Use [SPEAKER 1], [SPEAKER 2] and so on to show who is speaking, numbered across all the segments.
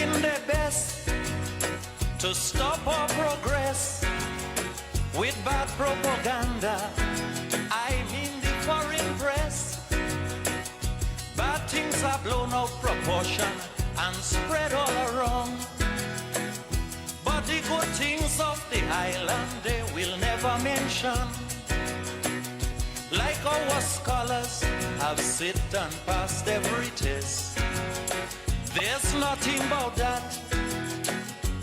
[SPEAKER 1] trying their best to stop our progress with bad propaganda. I mean the foreign press. Bad things are blown out proportion and spread all around. But the good things of the island they will never mention. Like our scholars have sit and passed every test. There's nothing about that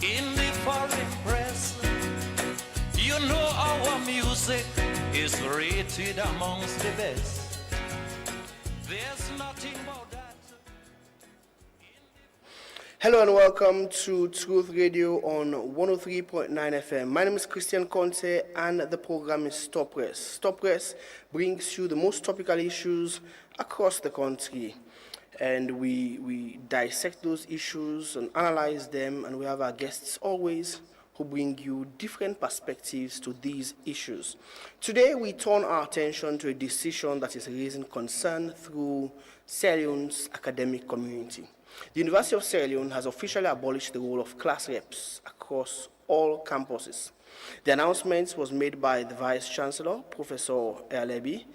[SPEAKER 1] in the foreign press. You know our music is rated amongst the best. There's nothing about that.
[SPEAKER 2] Hello and welcome to Truth Radio on 103.9 FM. My name is Christian Conte and the program is Stop Press. Stop Press brings you the most topical issues across the country. And we dissect those issues and analyze them, and we have our guests always who bring you different perspectives to these issues. Today we turn our attention to a decision that is raising concern through Sierra Leone's academic community. The University of Sierra Leone has officially abolished the role of class reps across all campuses. The announcement was made by the Vice-Chancellor, Professor Erlebi.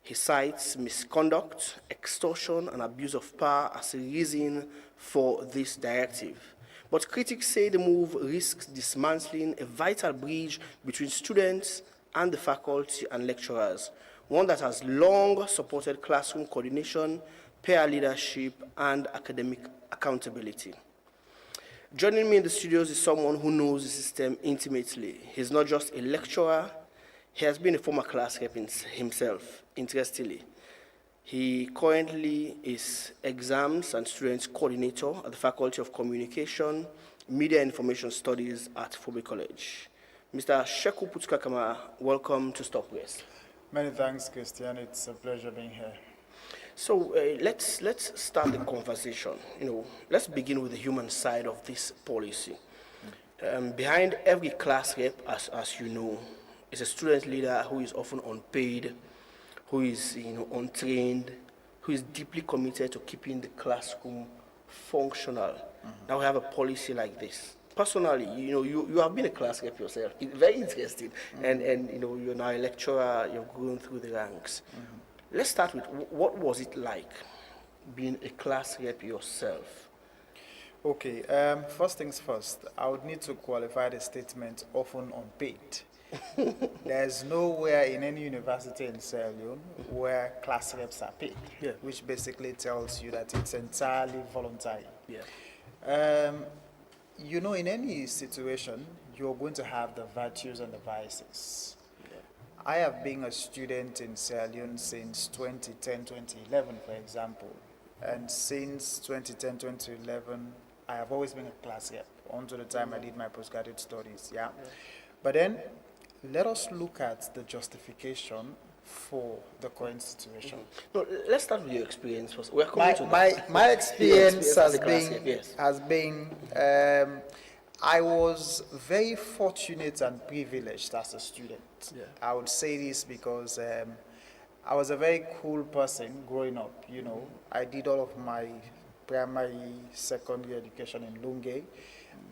[SPEAKER 2] He cites misconduct, extortion, and abuse of power as a reason for this directive. But critics say the move risks dismantling a vital bridge between students and the faculty and lecturers, one that has long supported classroom coordination, peer leadership, and academic accountability. Joining me in the studios is someone who knows the system intimately. He's not just a lecturer, he has been a former class rep himself, interestingly. He currently is Exams and Students Coordinator at the Faculty of Communication, Media and Information Studies at Fobe College. Mr. Sheku Putukakama, welcome to Stop Press.
[SPEAKER 3] Many thanks, Christian. It's a pleasure being here.
[SPEAKER 2] So let's start the conversation. Let's begin with the human side of this policy. Behind every class rep, as you know, is a student leader who is often unpaid, who is untrained, who is deeply committed to keeping the classroom functional. Now we have a policy like this. Personally, you have been a class rep yourself. It's very interesting, and you're now a lecturer. You've grown through the ranks. Let's start with what was it like being a class rep yourself?
[SPEAKER 3] Okay, first things first, I would need to qualify the statement often unpaid. There's nowhere in any university in Sierra Leone where class reps are paid, which basically tells you that it's entirely voluntary. In any situation, you're going to have the virtues and the vices. I have been a student in Sierra Leone since 2010, 2011, for example. And since 2010, 2011, I have always been a class rep until the time I did my postgraduate studies, But then, let us look at the justification for the current situation.
[SPEAKER 2] No, let's start with your experience first. We're
[SPEAKER 3] My experience has been I was very fortunate and privileged as a student. I would say this because I was a very cool person growing up. I did all of my primary, secondary education in Lungay.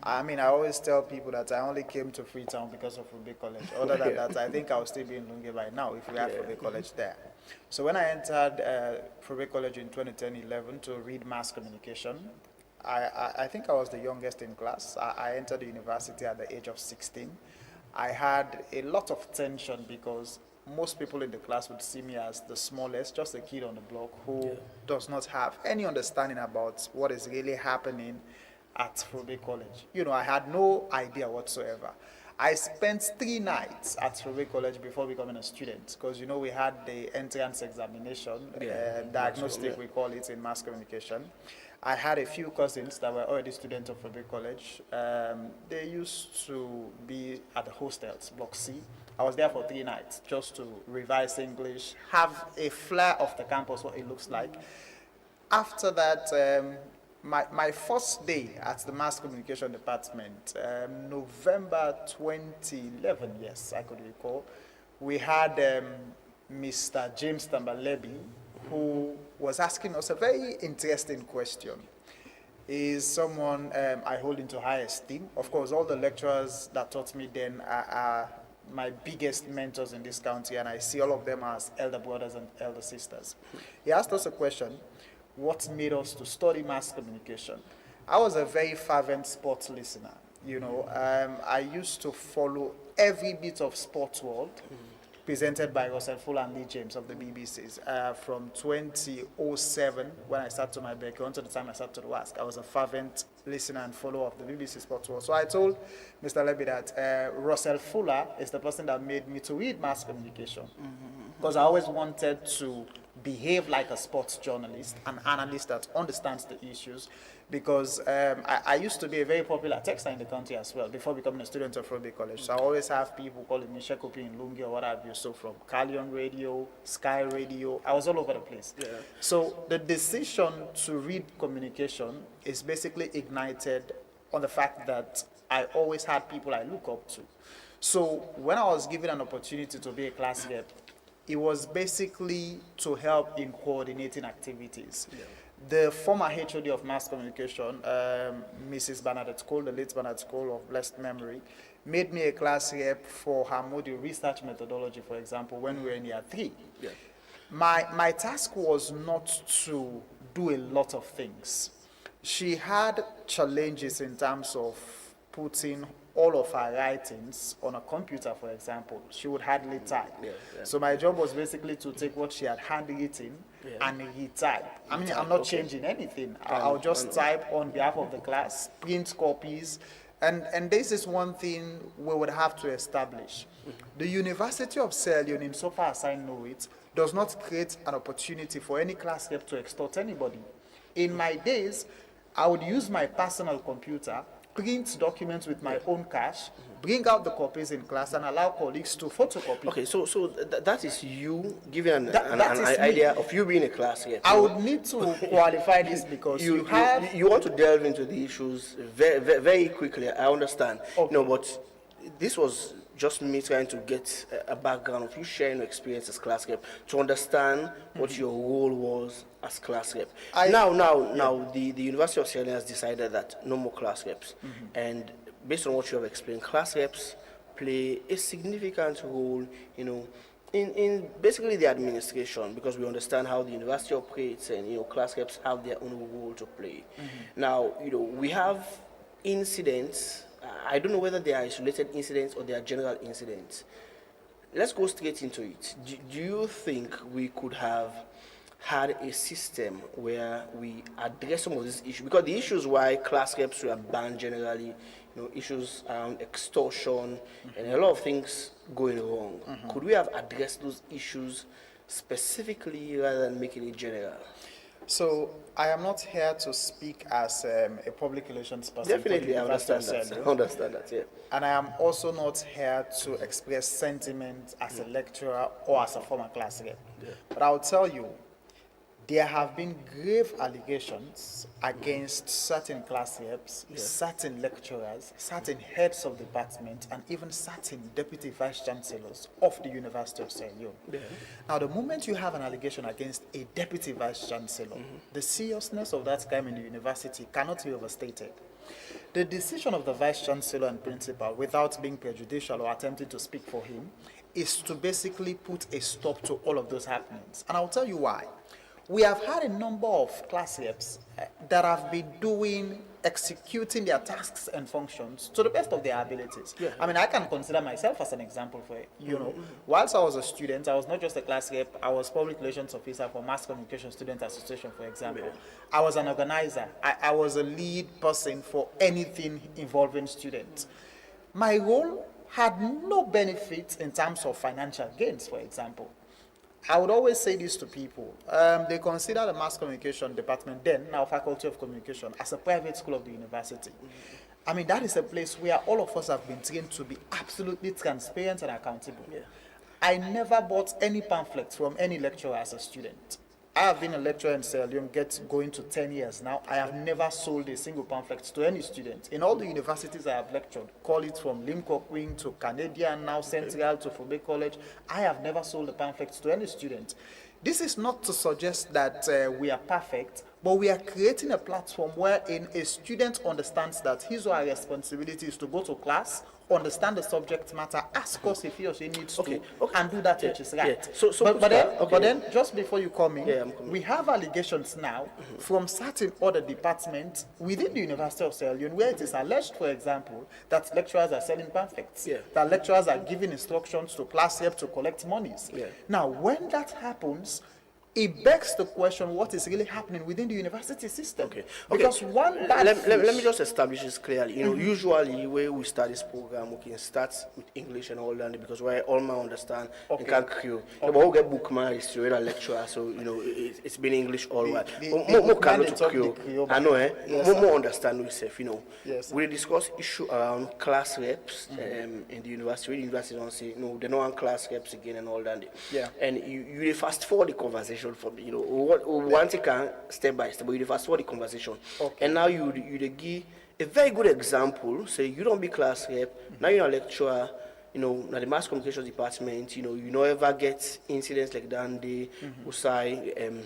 [SPEAKER 3] I mean, I always tell people that I only came to Freetown because of Fobe College. Other than that, I think I would still be in Lungay by now if we had Fobe College there. So when I entered Fobe College in 2010-11 to read mass communication, I think I was the youngest in class. I entered the university at the age of 16. I had a lot of tension because most people in the class would see me as the smallest, just a kid on the block who does not have any understanding about what is really happening at Fobe College. I had no idea whatsoever. I spent 3 nights at Fobe College before becoming a student because, we had the entrance examination, diagnostic, we call it in mass communication. I had a few cousins that were already students of Fobe College. They used to be at the hostels, Block C. I was there for 3 nights just to revise English, have a flair of the campus, what it looks like. After that, my first day at the mass communication department, November 2011, yes, I could recall, we had Mr. James Tambalebi, who was asking us a very interesting question. He is someone I hold into high esteem. Of course, all the lecturers that taught me then are my biggest mentors in this county, and I see all of them as elder brothers and elder sisters. He asked us a question: what made us to study mass communication? I was a very fervent sports listener. You know, I used to follow every bit of sports world presented by Russell Fuller and Lee James of the BBCs. From 2007, when I started my background, to the time I started to WASC, I was a fervent listener and follower of the BBC Sports World. So I told Mr. Levy that Russell Fuller is the person that made me to read mass communication. Because I always wanted to behave like a sports journalist, an analyst that understands the issues, because I used to be a very popular texter in the country as well before becoming a student of Roby College. So I always have people calling me Shekopi in Lungi or what have you. So from Carlion Radio, Sky Radio, I was all over the place. Yeah. So the decision to read communication is basically ignited on the fact that I always had people I look up to. So when I was given an opportunity to be a class rep, it was basically to help in coordinating activities. Yeah. The former HOD of mass communication, Mrs. Bernadette Cole, the late Bernadette Cole of blessed memory, made me a class rep for her module research methodology, for example, when we were in year 3. Yeah. My task was not to do a lot of things. She had challenges in terms of putting all of her writings on a computer, for example. She would hardly type. Yeah, yeah. So my job was basically to take what she had handwritten and retype. I mean, I'm not changing anything. I'll just type on behalf of the class, print copies, and this is one thing we would have to establish. The University of Sierra Leone, insofar as I know it, does not create an opportunity for any class rep to extort anybody. In my days, I would use my personal computer, print documents with my own cash, bring out the copies in class, and allow colleagues to photocopy.
[SPEAKER 2] Okay, so that is you giving an idea of you being a class rep.
[SPEAKER 3] I would need to qualify this because you
[SPEAKER 2] want to delve into the issues very, very, very quickly. I understand. Okay. No, but this was just me trying to get a background of you sharing your experience as class rep to understand what your role was as class rep. Now, the University of Sierra Leone has decided that no more class reps. And based on what you have explained, class reps play a significant role, in basically the administration, because we understand how the university operates, and class reps have their own role to play. Now, we have incidents. I don't know whether they are isolated incidents or they are general incidents. Let's go straight into it. Do you think we could have had a system where we address some of these issues? Because the issues why class reps were banned generally, issues around extortion and a lot of things going wrong. Could we have addressed those issues specifically rather than making it general?
[SPEAKER 3] So I am not here to speak as a public relations person.
[SPEAKER 2] Definitely, I understand that. Yeah.
[SPEAKER 3] And I am also not here to express sentiment as a lecturer or as a former class rep. Yeah. But I will tell you, there have been grave allegations against certain class reps, certain lecturers, certain heads of department, and even certain deputy vice chancellors of the University of Sierra Leone. Yeah. Now, the moment you have an allegation against a deputy vice chancellor, the seriousness of that crime in the university cannot be overstated. The decision of the vice chancellor and principal, without being prejudicial or attempting to speak for him, is to basically put a stop to all of those happenings. And I'll tell you why. We have had a number of class reps that have been executing their tasks and functions to the best of their abilities. Yeah. I mean, I can consider myself as an example for it. Whilst I was a student, I was not just a class rep, I was public relations officer for Mass Communication Student Association, for example. Yeah. I was an organizer. I was a lead person for anything involving students. My role had no benefit in terms of financial gains, for example. I would always say this to people. They consider the mass communication department, then now Faculty of Communication, as a private school of the university. I mean, that is a place where all of us have been trained to be absolutely transparent and accountable. Yeah. I never bought any pamphlets from any lecturer as a student. I have been a lecturer in Sierra Leone, going to 10 years now. I have never sold a single pamphlet to any student. In all the universities I have lectured, call it from Limcock Wing to Canadian, now Central to Roby College, I have never sold a pamphlet to any student. This is not to suggest that we are perfect, but we are creating a platform wherein a student understands that his or her responsibility is to go to class, understand the subject matter, ask us if he or she needs to, and do that which is right. But then, just before you come in, we have allegations now from certain other departments within the University of Sierra Leone where it is alleged, for example, that lecturers are selling pamphlets, that lecturers are giving instructions to class rep to collect monies. Now, when that happens, it begs the question, what is really happening within the university system? Because one bad
[SPEAKER 2] let me just establish this clearly. Usually where we start this program, we can start with English and all that because where all my understand and can crew. But we get book my history a lecturer, so it's been English all right. More cannot to crew. I know, more understand yourself. We discuss issue around class reps in the university. The university don't say they don't want class reps again and all that. And you fast forward the conversation. For me, one thing can step by step, but you fast forward the conversation, and now you give a very good example. Say you don't be class rep, now you're a lecturer. Now the mass communications department. You don't ever get incidents like that. They will say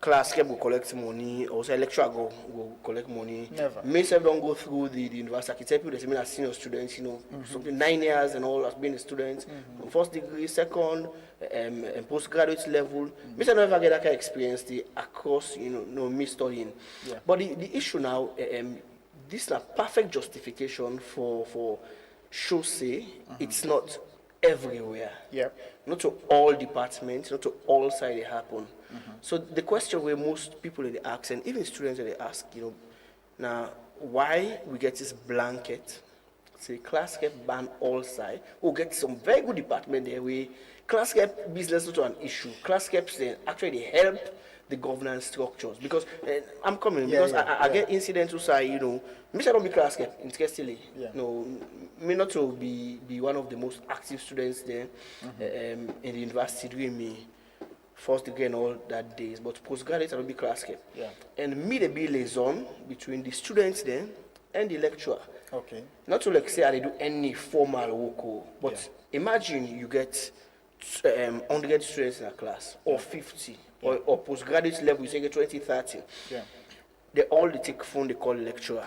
[SPEAKER 2] class rep will collect money, or say lecturer will collect money.
[SPEAKER 3] Never.
[SPEAKER 2] Myself don't go through the university. I can tell people that as senior students, something 9 years and all as being a student, from first degree, second. And postgraduate level, Mr. Never get that kind of experience across, me studying. But the issue now, this is a perfect justification for show say it's not everywhere. Not to all departments, not to all sides it happen. So the question where most people they ask, and even students they ask, now why we get this blanket, say class rep ban all side, or get some very good department there where class rep business not an issue. Class reps actually help the governance structures because I'm coming because I get incidents who say me don't be class rep interestingly. Me not to be one of the most active students there in the university doing me first degree and all that days, but postgraduate I don't be class rep. And me the be liaison between the students there and the lecturer. Not to like say I do any formal work, but imagine you get 100 students in a class, or 50, or postgraduate level, you say get 20, 30. They all take phone, they call the lecturer.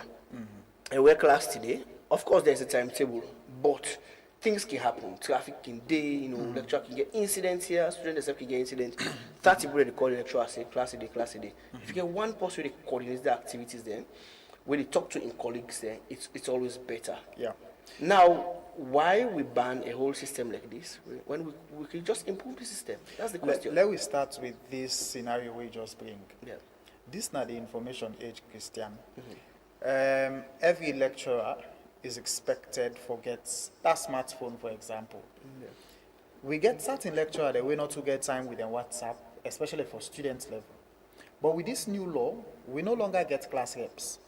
[SPEAKER 2] And we're class today. Of course, there's a timetable, but things can happen. Traffic can day, lecturer can get incidents here, students can get incidents. 30 people they call the lecturer, say class today, class today. If you get one person who coordinates the activities then, when they talk to in colleagues then, it's always better. Now, why we ban a whole system like this when we can just improve the system? That's the question.
[SPEAKER 3] Let me start with this scenario we just bring. This is not the information age, Christian. Every lecturer is expected to get that smartphone, for example. We get certain lecturers that we not to get time with their WhatsApp, especially for student level. But with this new law, we no longer get class reps.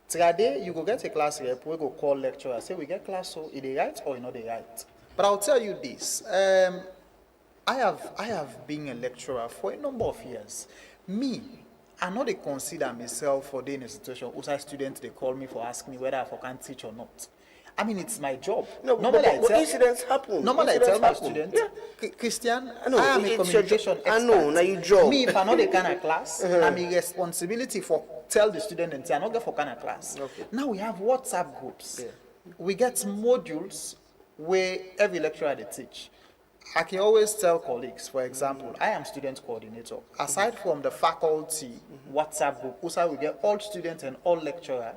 [SPEAKER 3] Today, you go get a class rep, we go call lecturer, say we get class, so is they right or not they right? But I'll tell you this, I have been a lecturer for a number of years. I know they consider myself for the institution, who's a student, they call me for asking me whether I can teach or not. I mean, it's my job.
[SPEAKER 2] Normally, but incidents happen.
[SPEAKER 3] Normally, I tell my students, Christian, I am a communication expert.
[SPEAKER 2] I know, now you job.
[SPEAKER 3] Me, if I know the kind of class, I'm a responsibility for tell the student and say, I don't get for kind of class. Now we have WhatsApp groups. We get modules where every lecturer they teach. I can always tell colleagues, for example, I am student coordinator. Aside from the faculty WhatsApp group, also we get all students and all lecturers.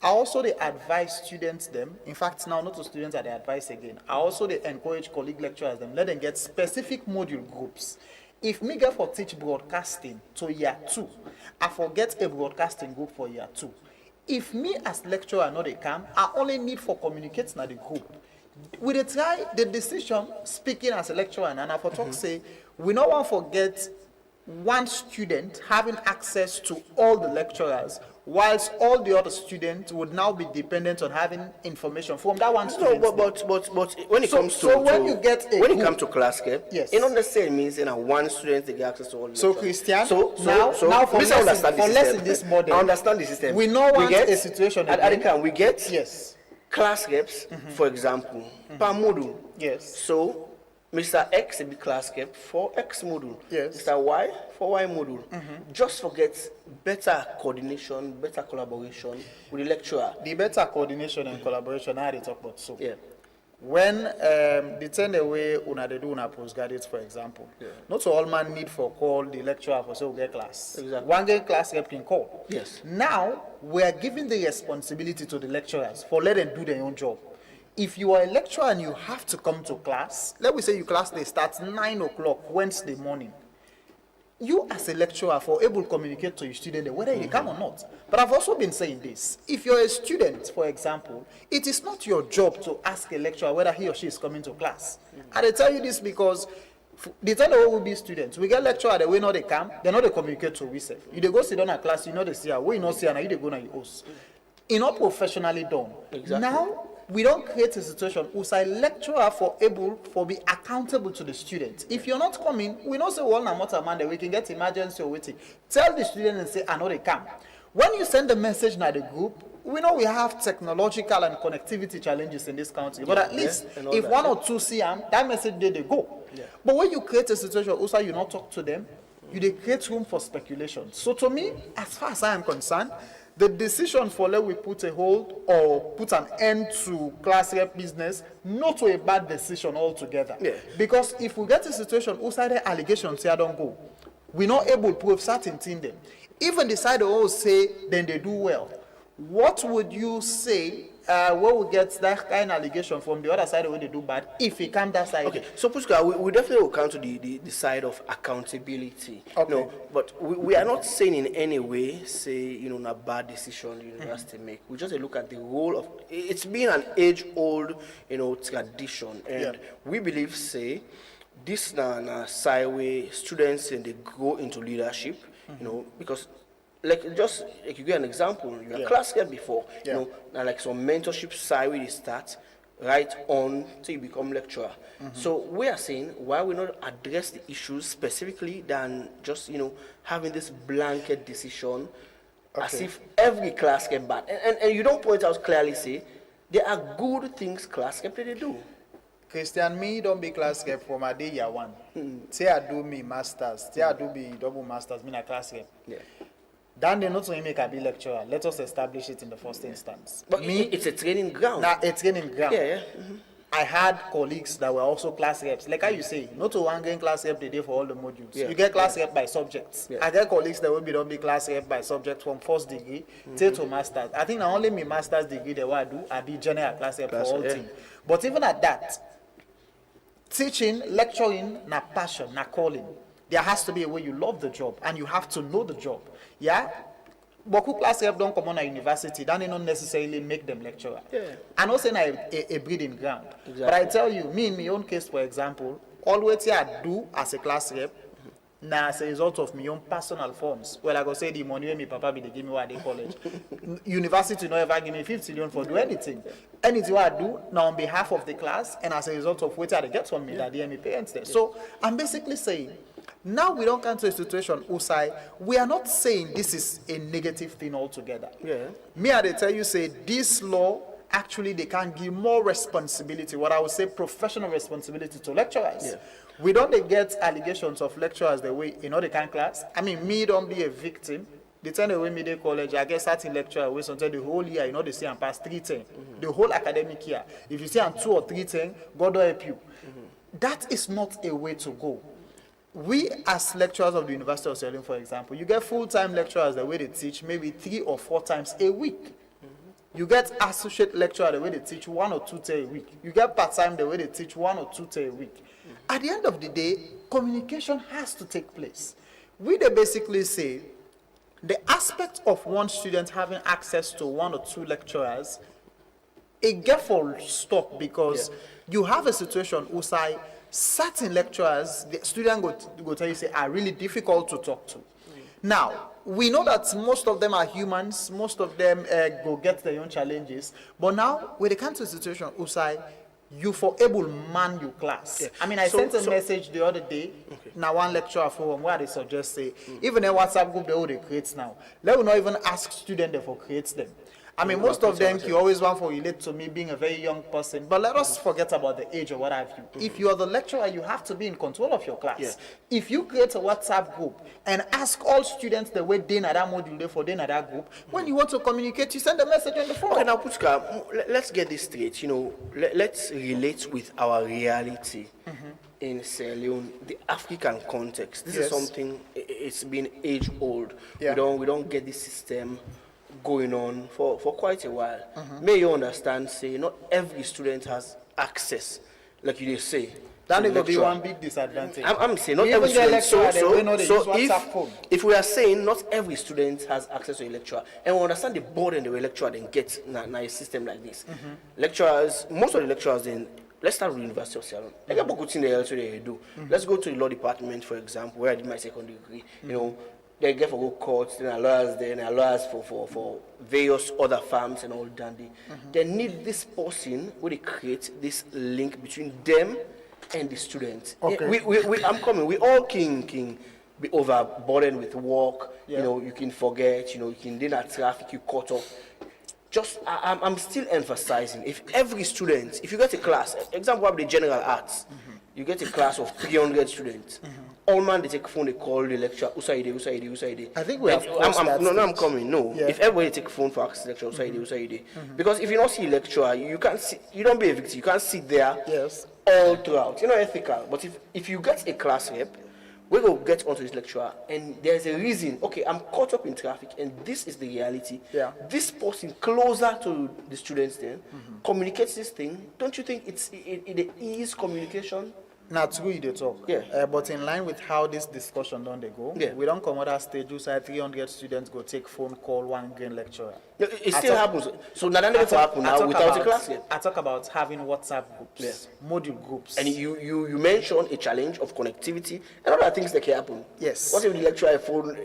[SPEAKER 3] I also they advise students them. In fact, now not to students that they advise again. I also they encourage colleague lecturers them. Let them get specific module groups. If me get for teach broadcasting to year 2, I forget a broadcasting group for year 2. If me as lecturer know they can, I only need for communicating at the group. We dey try the decision speaking as a lecturer and I for talk say we no want forget one student having access to all the lecturers, whilst all the other students would now be dependent on having information from that one student.
[SPEAKER 2] No, but when it comes to
[SPEAKER 3] when you get a
[SPEAKER 2] when
[SPEAKER 3] group,
[SPEAKER 2] it comes to class care,
[SPEAKER 3] yes,
[SPEAKER 2] it not necessarily means one student they get access to all the
[SPEAKER 3] so
[SPEAKER 2] lecturers.
[SPEAKER 3] Christian,
[SPEAKER 2] so
[SPEAKER 3] now for less in this model,
[SPEAKER 2] I understand the system.
[SPEAKER 3] We know want a situation
[SPEAKER 2] again. We get
[SPEAKER 3] yes
[SPEAKER 2] class reps, for example, per module.
[SPEAKER 3] Yes.
[SPEAKER 2] So Mr. X will be class rep for X module.
[SPEAKER 3] Yes.
[SPEAKER 2] Mr. Y for Y module. Just forget better coordination, better collaboration with the lecturer.
[SPEAKER 3] The better coordination and collaboration, I had talk about so.
[SPEAKER 2] Yeah.
[SPEAKER 3] When the turn away una they do una postgraduate, for example, not all man need for call the lecturer for so get class.
[SPEAKER 2] Exactly.
[SPEAKER 3] One get class rep can call.
[SPEAKER 2] Yes.
[SPEAKER 3] Now we are giving the responsibility to the lecturers for let them do their own job. If you are a lecturer and you have to come to class, let me say your class day starts 9 o'clock Wednesday morning. You as a lecturer for able to communicate to your student whether you come or not. But I've also been saying this. If you're a student, for example, it is not your job to ask a lecturer whether he or she is coming to class. And I tell you this because the time we will be students, we get lecturer that we know they come, they know they communicate to we say. You they go sit down at class, you know they see her, we not see her, now you they go na your host. It's not professionally done.
[SPEAKER 2] Exactly.
[SPEAKER 3] Now we don't create a situation who's a lecturer for able for be accountable to the student. If you're not coming, we don't say one amount man that we can get emergency or waiting. Tell the student and say, I know they come. When you send the message now the group, we know we have technological and connectivity challenges in this country. But at least if one or two see them, that message they go.
[SPEAKER 2] Yeah.
[SPEAKER 3] But when you create a situation also you not talk to them, you they create room for speculation. So to me, as far as I am concerned, the decision for let we put a hold or put an end to class rep business, not to a bad decision altogether.
[SPEAKER 2] Yeah.
[SPEAKER 3] Because if we get a situation outside the allegations here don't go, we're not able to prove certain thing them. Even the side all say then they do well. What would you say where we get that kind of allegation from the other side where they do bad if it come that side?
[SPEAKER 2] Okay, so Pushka, we definitely will come to the side of accountability.
[SPEAKER 3] Okay.
[SPEAKER 2] No, but we are not saying in any way, say, a bad decision the university make. We just look at the role of, it's been an age-old, tradition. And we believe, say, this na side way students and they go into leadership, because you give an example, you're a class rep before, now like some mentorship side where you start right on till you become lecturer. So we are saying why we not address the issues specifically than just having this blanket decision as if every class rep bad. And you don't point out clearly say there are good things class rep they do.
[SPEAKER 3] Christian, me don't be class rep for my day year one. Say I do me masters, say I do be double masters, me na class rep.
[SPEAKER 2] Yeah.
[SPEAKER 3] Then they not only make a be lecturer. Let us establish it in the first instance.
[SPEAKER 2] But it's a training ground.
[SPEAKER 3] Now it's training ground.
[SPEAKER 2] Yeah.
[SPEAKER 3] I had colleagues that were also class reps. Like how you say, not to one getting class rep they do for all the modules.
[SPEAKER 2] Yeah.
[SPEAKER 3] You get class rep by subjects.
[SPEAKER 2] Yeah.
[SPEAKER 3] I get colleagues that will don't be class rep by subject from first degree till to masters. I think not only me master's degree they what I do, I be general class rep for all things. But even at that, teaching, lecturing, na passion, na calling. There has to be a way you love the job and you have to know the job. Yeah? But who class rep don't come on a university, that don't necessarily make them lecturer.
[SPEAKER 2] Yeah.
[SPEAKER 3] And also a breeding ground.
[SPEAKER 2] Exactly.
[SPEAKER 3] But I tell you, me in my own case, for example, always I do as a class rep, now as a result of my own personal forms. Well, I go say the money when my papa be they give me what they college. University no ever give me 50 million for do anything. Anything what I do now on behalf of the class and as a result of what I get from me that they and my parents there. So I'm basically saying now we don't come to a situation, Usai, we are not saying this is a negative thing altogether.
[SPEAKER 2] Yeah.
[SPEAKER 3] Me, I tell you, say this law, actually they can give more responsibility, what I would say professional responsibility to lecturers.
[SPEAKER 2] Yeah.
[SPEAKER 3] We don't get allegations of lecturers the way, they can class. I mean, me don't be a victim. The time away me they college, I get certain lecturer away until the whole year, they see and pass 310. The whole academic year. If you see and 2 or 310, God will help you. That is not a way to go. We as lecturers of the University of Sierra Leone, for example, you get full-time lecturers the way they teach maybe 3 or 4 times a week. You get associate lecturer the way they teach 1 or 2 times a week. You get part-time the way they teach 1 or 2 times a week. At the end of the day, communication has to take place. We they basically say the aspect of one student having access to 1 or 2 lecturers, it get full stop because you have a situation Usai, certain lecturers, the student go tell you say are really difficult to talk to. Now, we know that most of them are humans, most of them go get their own challenges, but now when they come to a situation, Usai, you for able man your class. Yeah. I mean, I sent a message the other day, now one lecturer forum where they suggest say, even a WhatsApp group they create now, let me not even ask students they for create them. I mean, most of them, you always want to relate to me being a very young person. But let us forget about the age or what have you. If you are the lecturer, you have to be in control of your class.
[SPEAKER 2] Yeah.
[SPEAKER 3] If you create a WhatsApp group and ask all students the way they na that module, they for they na that group, when you want to communicate, you send a message on the phone.
[SPEAKER 2] Okay, now, Puchka, let's get this straight. You know, let's relate with our reality in Sierra Leone, the African context. This is something, it's been age old.
[SPEAKER 3] Yeah.
[SPEAKER 2] We don't get this system going on for quite a while. May you understand, say, not every student has access, like you say.
[SPEAKER 3] That
[SPEAKER 2] to
[SPEAKER 3] will be
[SPEAKER 2] lecture.
[SPEAKER 3] one big disadvantage.
[SPEAKER 2] I'm saying not
[SPEAKER 3] We
[SPEAKER 2] every
[SPEAKER 3] even get
[SPEAKER 2] student.
[SPEAKER 3] lecturer, they know they use WhatsApp phone.
[SPEAKER 2] If we are saying not every student has access to a lecturer, and we understand the burden the lecturer then get in a system like this, lecturers, most of the lecturers then. Let's start with University of Sierra Leone. Let's go to the law department, for example, where I did my secondary degree. You know, they get for go courts, then are lawyers there, and are lawyers for various other firms and all dandy. They need this person where they create this link between them and the students.
[SPEAKER 3] Okay.
[SPEAKER 2] I'm coming. We all can be overburdened with work.
[SPEAKER 3] Yeah.
[SPEAKER 2] You know, you can forget. You know, you can then at traffic, you caught up. Just, I'm still emphasizing, if every student, if you get a class, example of the general arts, you get a class of 300 students, all man, they take phone, they call the lecturer, Usaide.
[SPEAKER 3] I think we have crossed that
[SPEAKER 2] No, I'm
[SPEAKER 3] stage.
[SPEAKER 2] coming, no.
[SPEAKER 3] Yeah.
[SPEAKER 2] If everybody take phone for access lecture, Usaide. Because if you don't see a lecturer, you can't see, you don't be a victim, you can't sit there
[SPEAKER 3] Yes.
[SPEAKER 2] all throughout. You're not ethical. But if you get a class rep, we go get onto this lecturer, and there's a reason. Okay, I'm caught up in traffic, and this is the reality.
[SPEAKER 3] Yeah.
[SPEAKER 2] This person closer to the students then communicates this thing. Don't you think it is communication?
[SPEAKER 3] Now, true, you dey talk.
[SPEAKER 2] Yeah.
[SPEAKER 3] But in line with how this discussion don't they go,
[SPEAKER 2] Yeah.
[SPEAKER 3] we don't come out that stage, you say 300 students go take phone call one green lecturer.
[SPEAKER 2] It still happens. So now that never happen
[SPEAKER 3] I
[SPEAKER 2] now
[SPEAKER 3] talk
[SPEAKER 2] without a
[SPEAKER 3] about-
[SPEAKER 2] class rep.
[SPEAKER 3] I talk about having WhatsApp groups,
[SPEAKER 2] Yeah.
[SPEAKER 3] module groups.
[SPEAKER 2] And you mentioned a challenge of connectivity and other things that can happen.
[SPEAKER 3] Yes.
[SPEAKER 2] What if the lecturer phone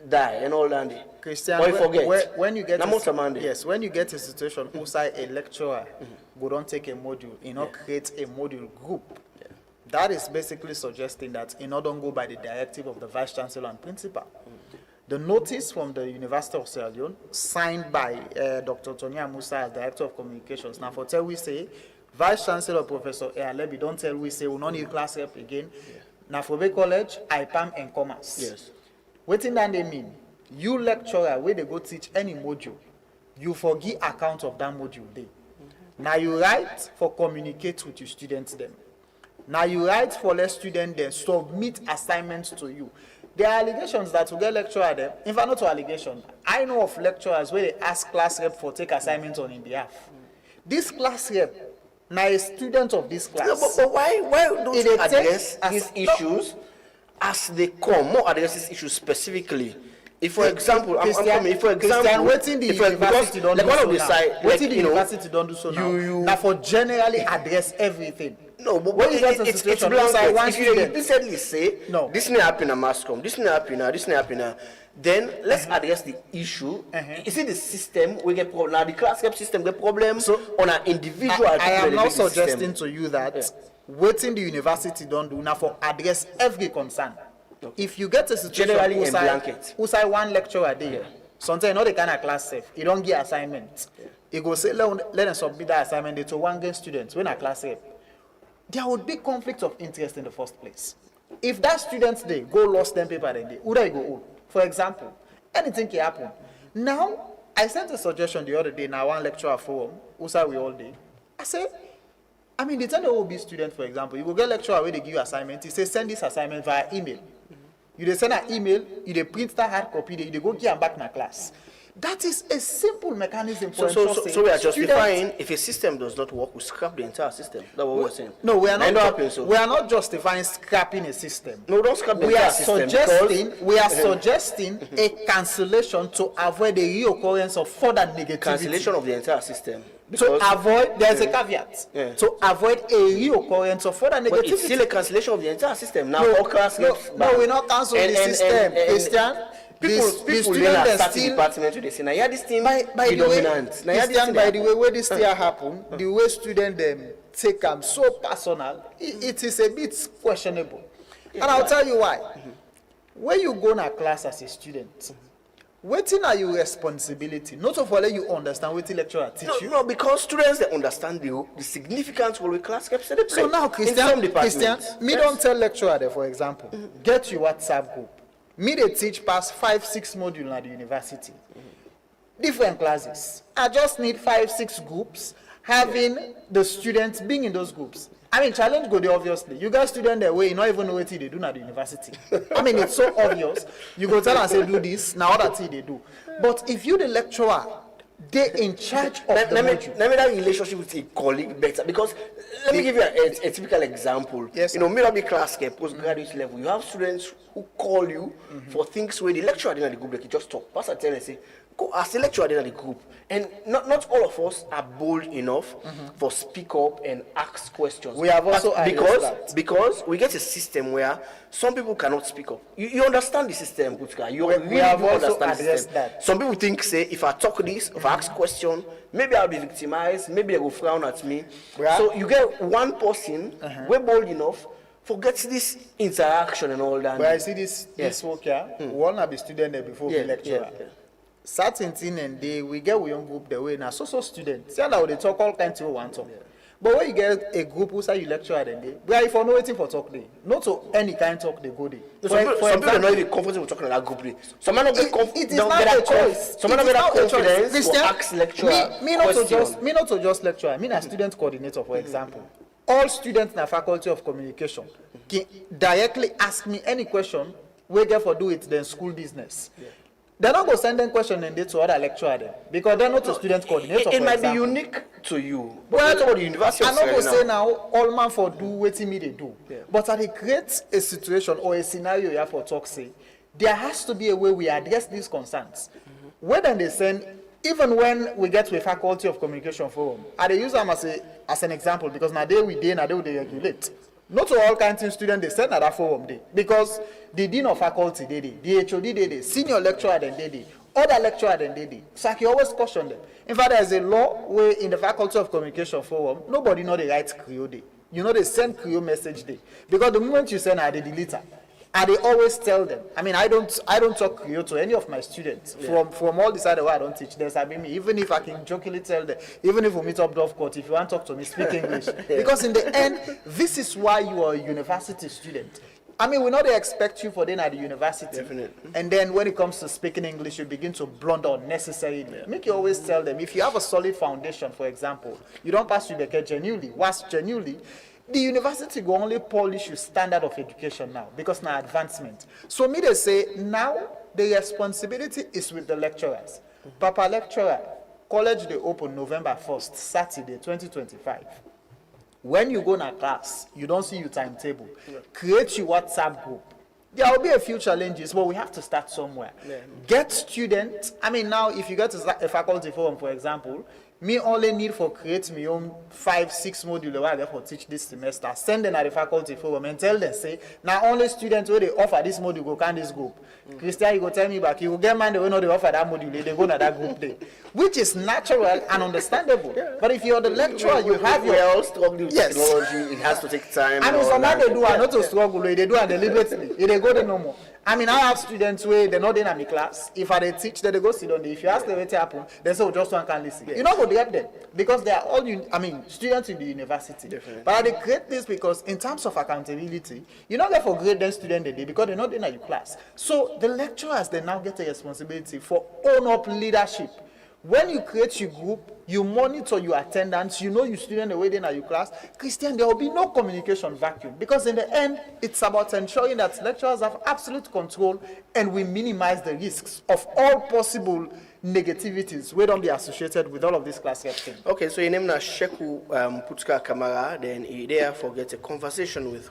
[SPEAKER 2] die and all that?
[SPEAKER 3] Christian,
[SPEAKER 2] Or you forget.
[SPEAKER 3] when you get
[SPEAKER 2] Na most amount.
[SPEAKER 3] yes, when you get a situation outside a lecturer go don't take a module, you know, create a module group. That is basically suggesting that it not don't go by the directive of the vice chancellor and principal. The notice from the University of Sierra Leone, signed by Dr. Tonya Musa as Director of Communications. Now, for tell we say, Vice Chancellor Professor Ealebi don't tell we say we don't need class rep again. Now, for Bay College, IPAM and Commerce.
[SPEAKER 2] Yes.
[SPEAKER 3] What in that they mean? You lecturer, where they go teach any module, you forgive account of that module day. Now you write for communicate with your students them. Now you write for let students then submit assignments to you. There are allegations that we get lecturer them. In fact, not to allegation. I know of lecturers where they ask class rep for take assignments on in behalf. This class rep, now a student of this class.
[SPEAKER 2] No, but why don't
[SPEAKER 3] It
[SPEAKER 2] you
[SPEAKER 3] dey
[SPEAKER 2] address
[SPEAKER 3] take
[SPEAKER 2] these
[SPEAKER 3] as-
[SPEAKER 2] issues as they come? More address these issues specifically. If, for example, I'm
[SPEAKER 3] Christian,
[SPEAKER 2] coming. If, for example,
[SPEAKER 3] Christian, wetin the
[SPEAKER 2] if, for-
[SPEAKER 3] university
[SPEAKER 2] because,
[SPEAKER 3] don't
[SPEAKER 2] like
[SPEAKER 3] do
[SPEAKER 2] one
[SPEAKER 3] so
[SPEAKER 2] of the
[SPEAKER 3] now.
[SPEAKER 2] side, like,
[SPEAKER 3] Wetin the
[SPEAKER 2] you know,
[SPEAKER 3] university don't do so now.
[SPEAKER 2] you-
[SPEAKER 3] Now for generally address everything.
[SPEAKER 2] No, but
[SPEAKER 3] when you get a
[SPEAKER 2] it's
[SPEAKER 3] situation
[SPEAKER 2] blanket.
[SPEAKER 3] inside one
[SPEAKER 2] If you
[SPEAKER 3] student,
[SPEAKER 2] implicitly say,
[SPEAKER 3] No.
[SPEAKER 2] this may happen at Mascom, this may happen now, this may happen now, then let's address the issue. Is it the system we get problem? Now the class rep system get problem on an individual.
[SPEAKER 3] I am not
[SPEAKER 2] system.
[SPEAKER 3] suggesting to you that waiting the university don't do now for address every concern. If you get a situation
[SPEAKER 2] Generally in
[SPEAKER 3] outside-
[SPEAKER 2] blanket.
[SPEAKER 3] outside one lecturer day, sometimes you know the kind of class safe, you don't get assignment. You go say let them submit that assignment to one game student when a class safe. There would be conflict of interest in the first place. If that student day go lost 10 paper then day, who do I go own? For example, anything can happen. Now, I sent a suggestion the other day now one lecturer forum, outside we all day. I said, I mean, the time the OB student, for example, you go get lecturer where they give you assignment, he say send this assignment via email. You dey send an email, you dey print that hard copy, you dey go give am back in class. That is a simple mechanism for
[SPEAKER 2] So we are
[SPEAKER 3] students-
[SPEAKER 2] justifying if a system does not work, we scrap the entire system. That's what we're saying.
[SPEAKER 3] No, we are
[SPEAKER 2] And
[SPEAKER 3] not.
[SPEAKER 2] it happens, so.
[SPEAKER 3] We are not justifying scrapping a system.
[SPEAKER 2] No, don't scrap the
[SPEAKER 3] We
[SPEAKER 2] entire
[SPEAKER 3] are
[SPEAKER 2] system.
[SPEAKER 3] suggesting.
[SPEAKER 2] because-
[SPEAKER 3] We are suggesting a cancellation to avoid the reoccurrence of further negativity.
[SPEAKER 2] cancellation of the entire system.
[SPEAKER 3] To
[SPEAKER 2] Because
[SPEAKER 3] avoid, there's a caveat.
[SPEAKER 2] Yeah.
[SPEAKER 3] To avoid a reoccurrence of further
[SPEAKER 2] but it's
[SPEAKER 3] negativity.
[SPEAKER 2] still a cancellation of the entire system. Now,
[SPEAKER 3] No,
[SPEAKER 2] all class
[SPEAKER 3] no,
[SPEAKER 2] reps
[SPEAKER 3] no,
[SPEAKER 2] back.
[SPEAKER 3] we not cancel the system, Christian.
[SPEAKER 2] People
[SPEAKER 3] The
[SPEAKER 2] then
[SPEAKER 3] student
[SPEAKER 2] are
[SPEAKER 3] dem
[SPEAKER 2] starting
[SPEAKER 3] still-
[SPEAKER 2] department where they say, now, yeah, this team
[SPEAKER 3] by
[SPEAKER 2] be
[SPEAKER 3] the way,
[SPEAKER 2] dominant. Now, yeah, this
[SPEAKER 3] Christian,
[SPEAKER 2] thing
[SPEAKER 3] by
[SPEAKER 2] dey
[SPEAKER 3] the
[SPEAKER 2] happen.
[SPEAKER 3] way this still happen, the way student them take them so personal, it is a bit questionable. And I'll tell you why. When you go in a class as a student, Wetin are your responsibility? Not to let you understand what the lecturer teach you.
[SPEAKER 2] No, because students, they understand the significance of the class kept.
[SPEAKER 3] So now, Christian, me don't tell lecturer there, for example, get your WhatsApp group. Me they teach past 5-6 modules at the university. Different classes. I just need 5-6 groups, having the students being in those groups. I mean, challenge go there, obviously. You got students that way, you not even know what they do at the university. I mean, it's so obvious. You go tell and say, do this, now other thing they do. But if you the lecturer, they in charge of the module.
[SPEAKER 2] Let me have a relationship with a colleague better, because let me give you a typical example.
[SPEAKER 3] Yes,
[SPEAKER 2] you know, maybe class care, postgraduate level, you have students who call you for things where the lecturer didn't the group, like you just talk. Pastor tell and say, go ask the lecturer in the group. And not all of us are bold enough for speak up and ask questions.
[SPEAKER 3] We have also
[SPEAKER 2] because we get a system where some people cannot speak up. You understand the system, Putka.
[SPEAKER 3] We have also addressed that.
[SPEAKER 2] Some people think, say, if I talk this, if I ask question, maybe I'll be victimized, maybe they will frown at me.
[SPEAKER 3] Yeah.
[SPEAKER 2] So you get one person, we're bold enough, forgets this interaction and all that.
[SPEAKER 3] But I see this work here, one of the student there before the lecturer. Certain thing and we get we own group the way now so students. See how they talk all kinds of one talk. But when you get a group who say you lecture then they we are if no waiting for talk day. Not to any kind talk they go day.
[SPEAKER 2] Some people are not even comfortable talking in that group day. Some might not get
[SPEAKER 3] it is not a choice.
[SPEAKER 2] Some might not get that confidence to ask lecturer.
[SPEAKER 3] Me not to just lecture. I mean a student coordinator, for example. All students in the faculty of communication can directly ask me any question we get for do it then school business. They're not going to send them question and they to other lecturer them because they're not a student coordinator.
[SPEAKER 2] It might be unique to you. But well, about the university
[SPEAKER 3] I'm not going to say now all man for do what me they do. Yeah. But at a create a situation or a scenario you have for talk say, there has to be a way we address these concerns. Whether they send, even when we get to a faculty of communication forum, I use them as an example because now they regulate. Not all kinds of students they send at that forum day because the dean of faculty they did, the HOD they did, senior lecturer then they did, other lecturer then they did. So I can always caution them. In fact, there's a law where in the faculty of communication forum, nobody know they write Creole day. You know they send Creole message day because the moment you send, they delete it. And they always tell them. I mean, I don't talk Creole to any of my students. From all this other way I don't teach. There's me. Even if I can jokingly tell them, even if we meet up Dove Court, if you want to talk to me, speak English. Because in the end, this is why you are a university student. I mean, we know they expect you for then at the university.
[SPEAKER 2] Definitely.
[SPEAKER 3] And then when it comes to speaking English, you begin to blunder unnecessarily. Make you always tell them, if you have a solid foundation, for example, you don't pass UBK genuinely. What's genuinely? The university will only polish your standard of education now because now advancement. So me they say now the responsibility is with the lecturers. Papa lecturer, college they open November 1st, Saturday 2025. When you go to class, you don't see your timetable. Create your WhatsApp group. There will be a few challenges, but we have to start somewhere. Get students. I mean now if you get to a faculty forum, for example, me only need for create my own 5-6 modules where I get for teach this semester. Send them at the faculty forum and tell them, say, now only students where they offer this module go can this group. Christian, you go tell me back, you will get man they will know they offer that module, they go to that group day. Which is natural and understandable. But if you're the lecturer, you have your
[SPEAKER 2] all struggling with technology, it has to take time.
[SPEAKER 3] I mean, some man they do are not to struggle, they do it deliberately. They go there no more. I mean, I have students where they're not in my class. If I they teach, then they go sit on there. If you ask them what happen, they say, oh, just one can listen. You know what they have them because they are all, students in the university.
[SPEAKER 2] Definitely.
[SPEAKER 3] But they create this because in terms of accountability, you don't get for grade them student they because they're not in your class. So the lecturers, they now get a responsibility for own up leadership. When you create your group, you monitor your attendance, you know your student the way they are your class. Christian, there will be no communication vacuum because in the end, it's about ensuring that lecturers have absolute control and we minimize the risks of all possible negativities we don't be associated with all of this class things.
[SPEAKER 2] Okay, so your name is Sheku Putka Kamara, then he therefore gets a conversation with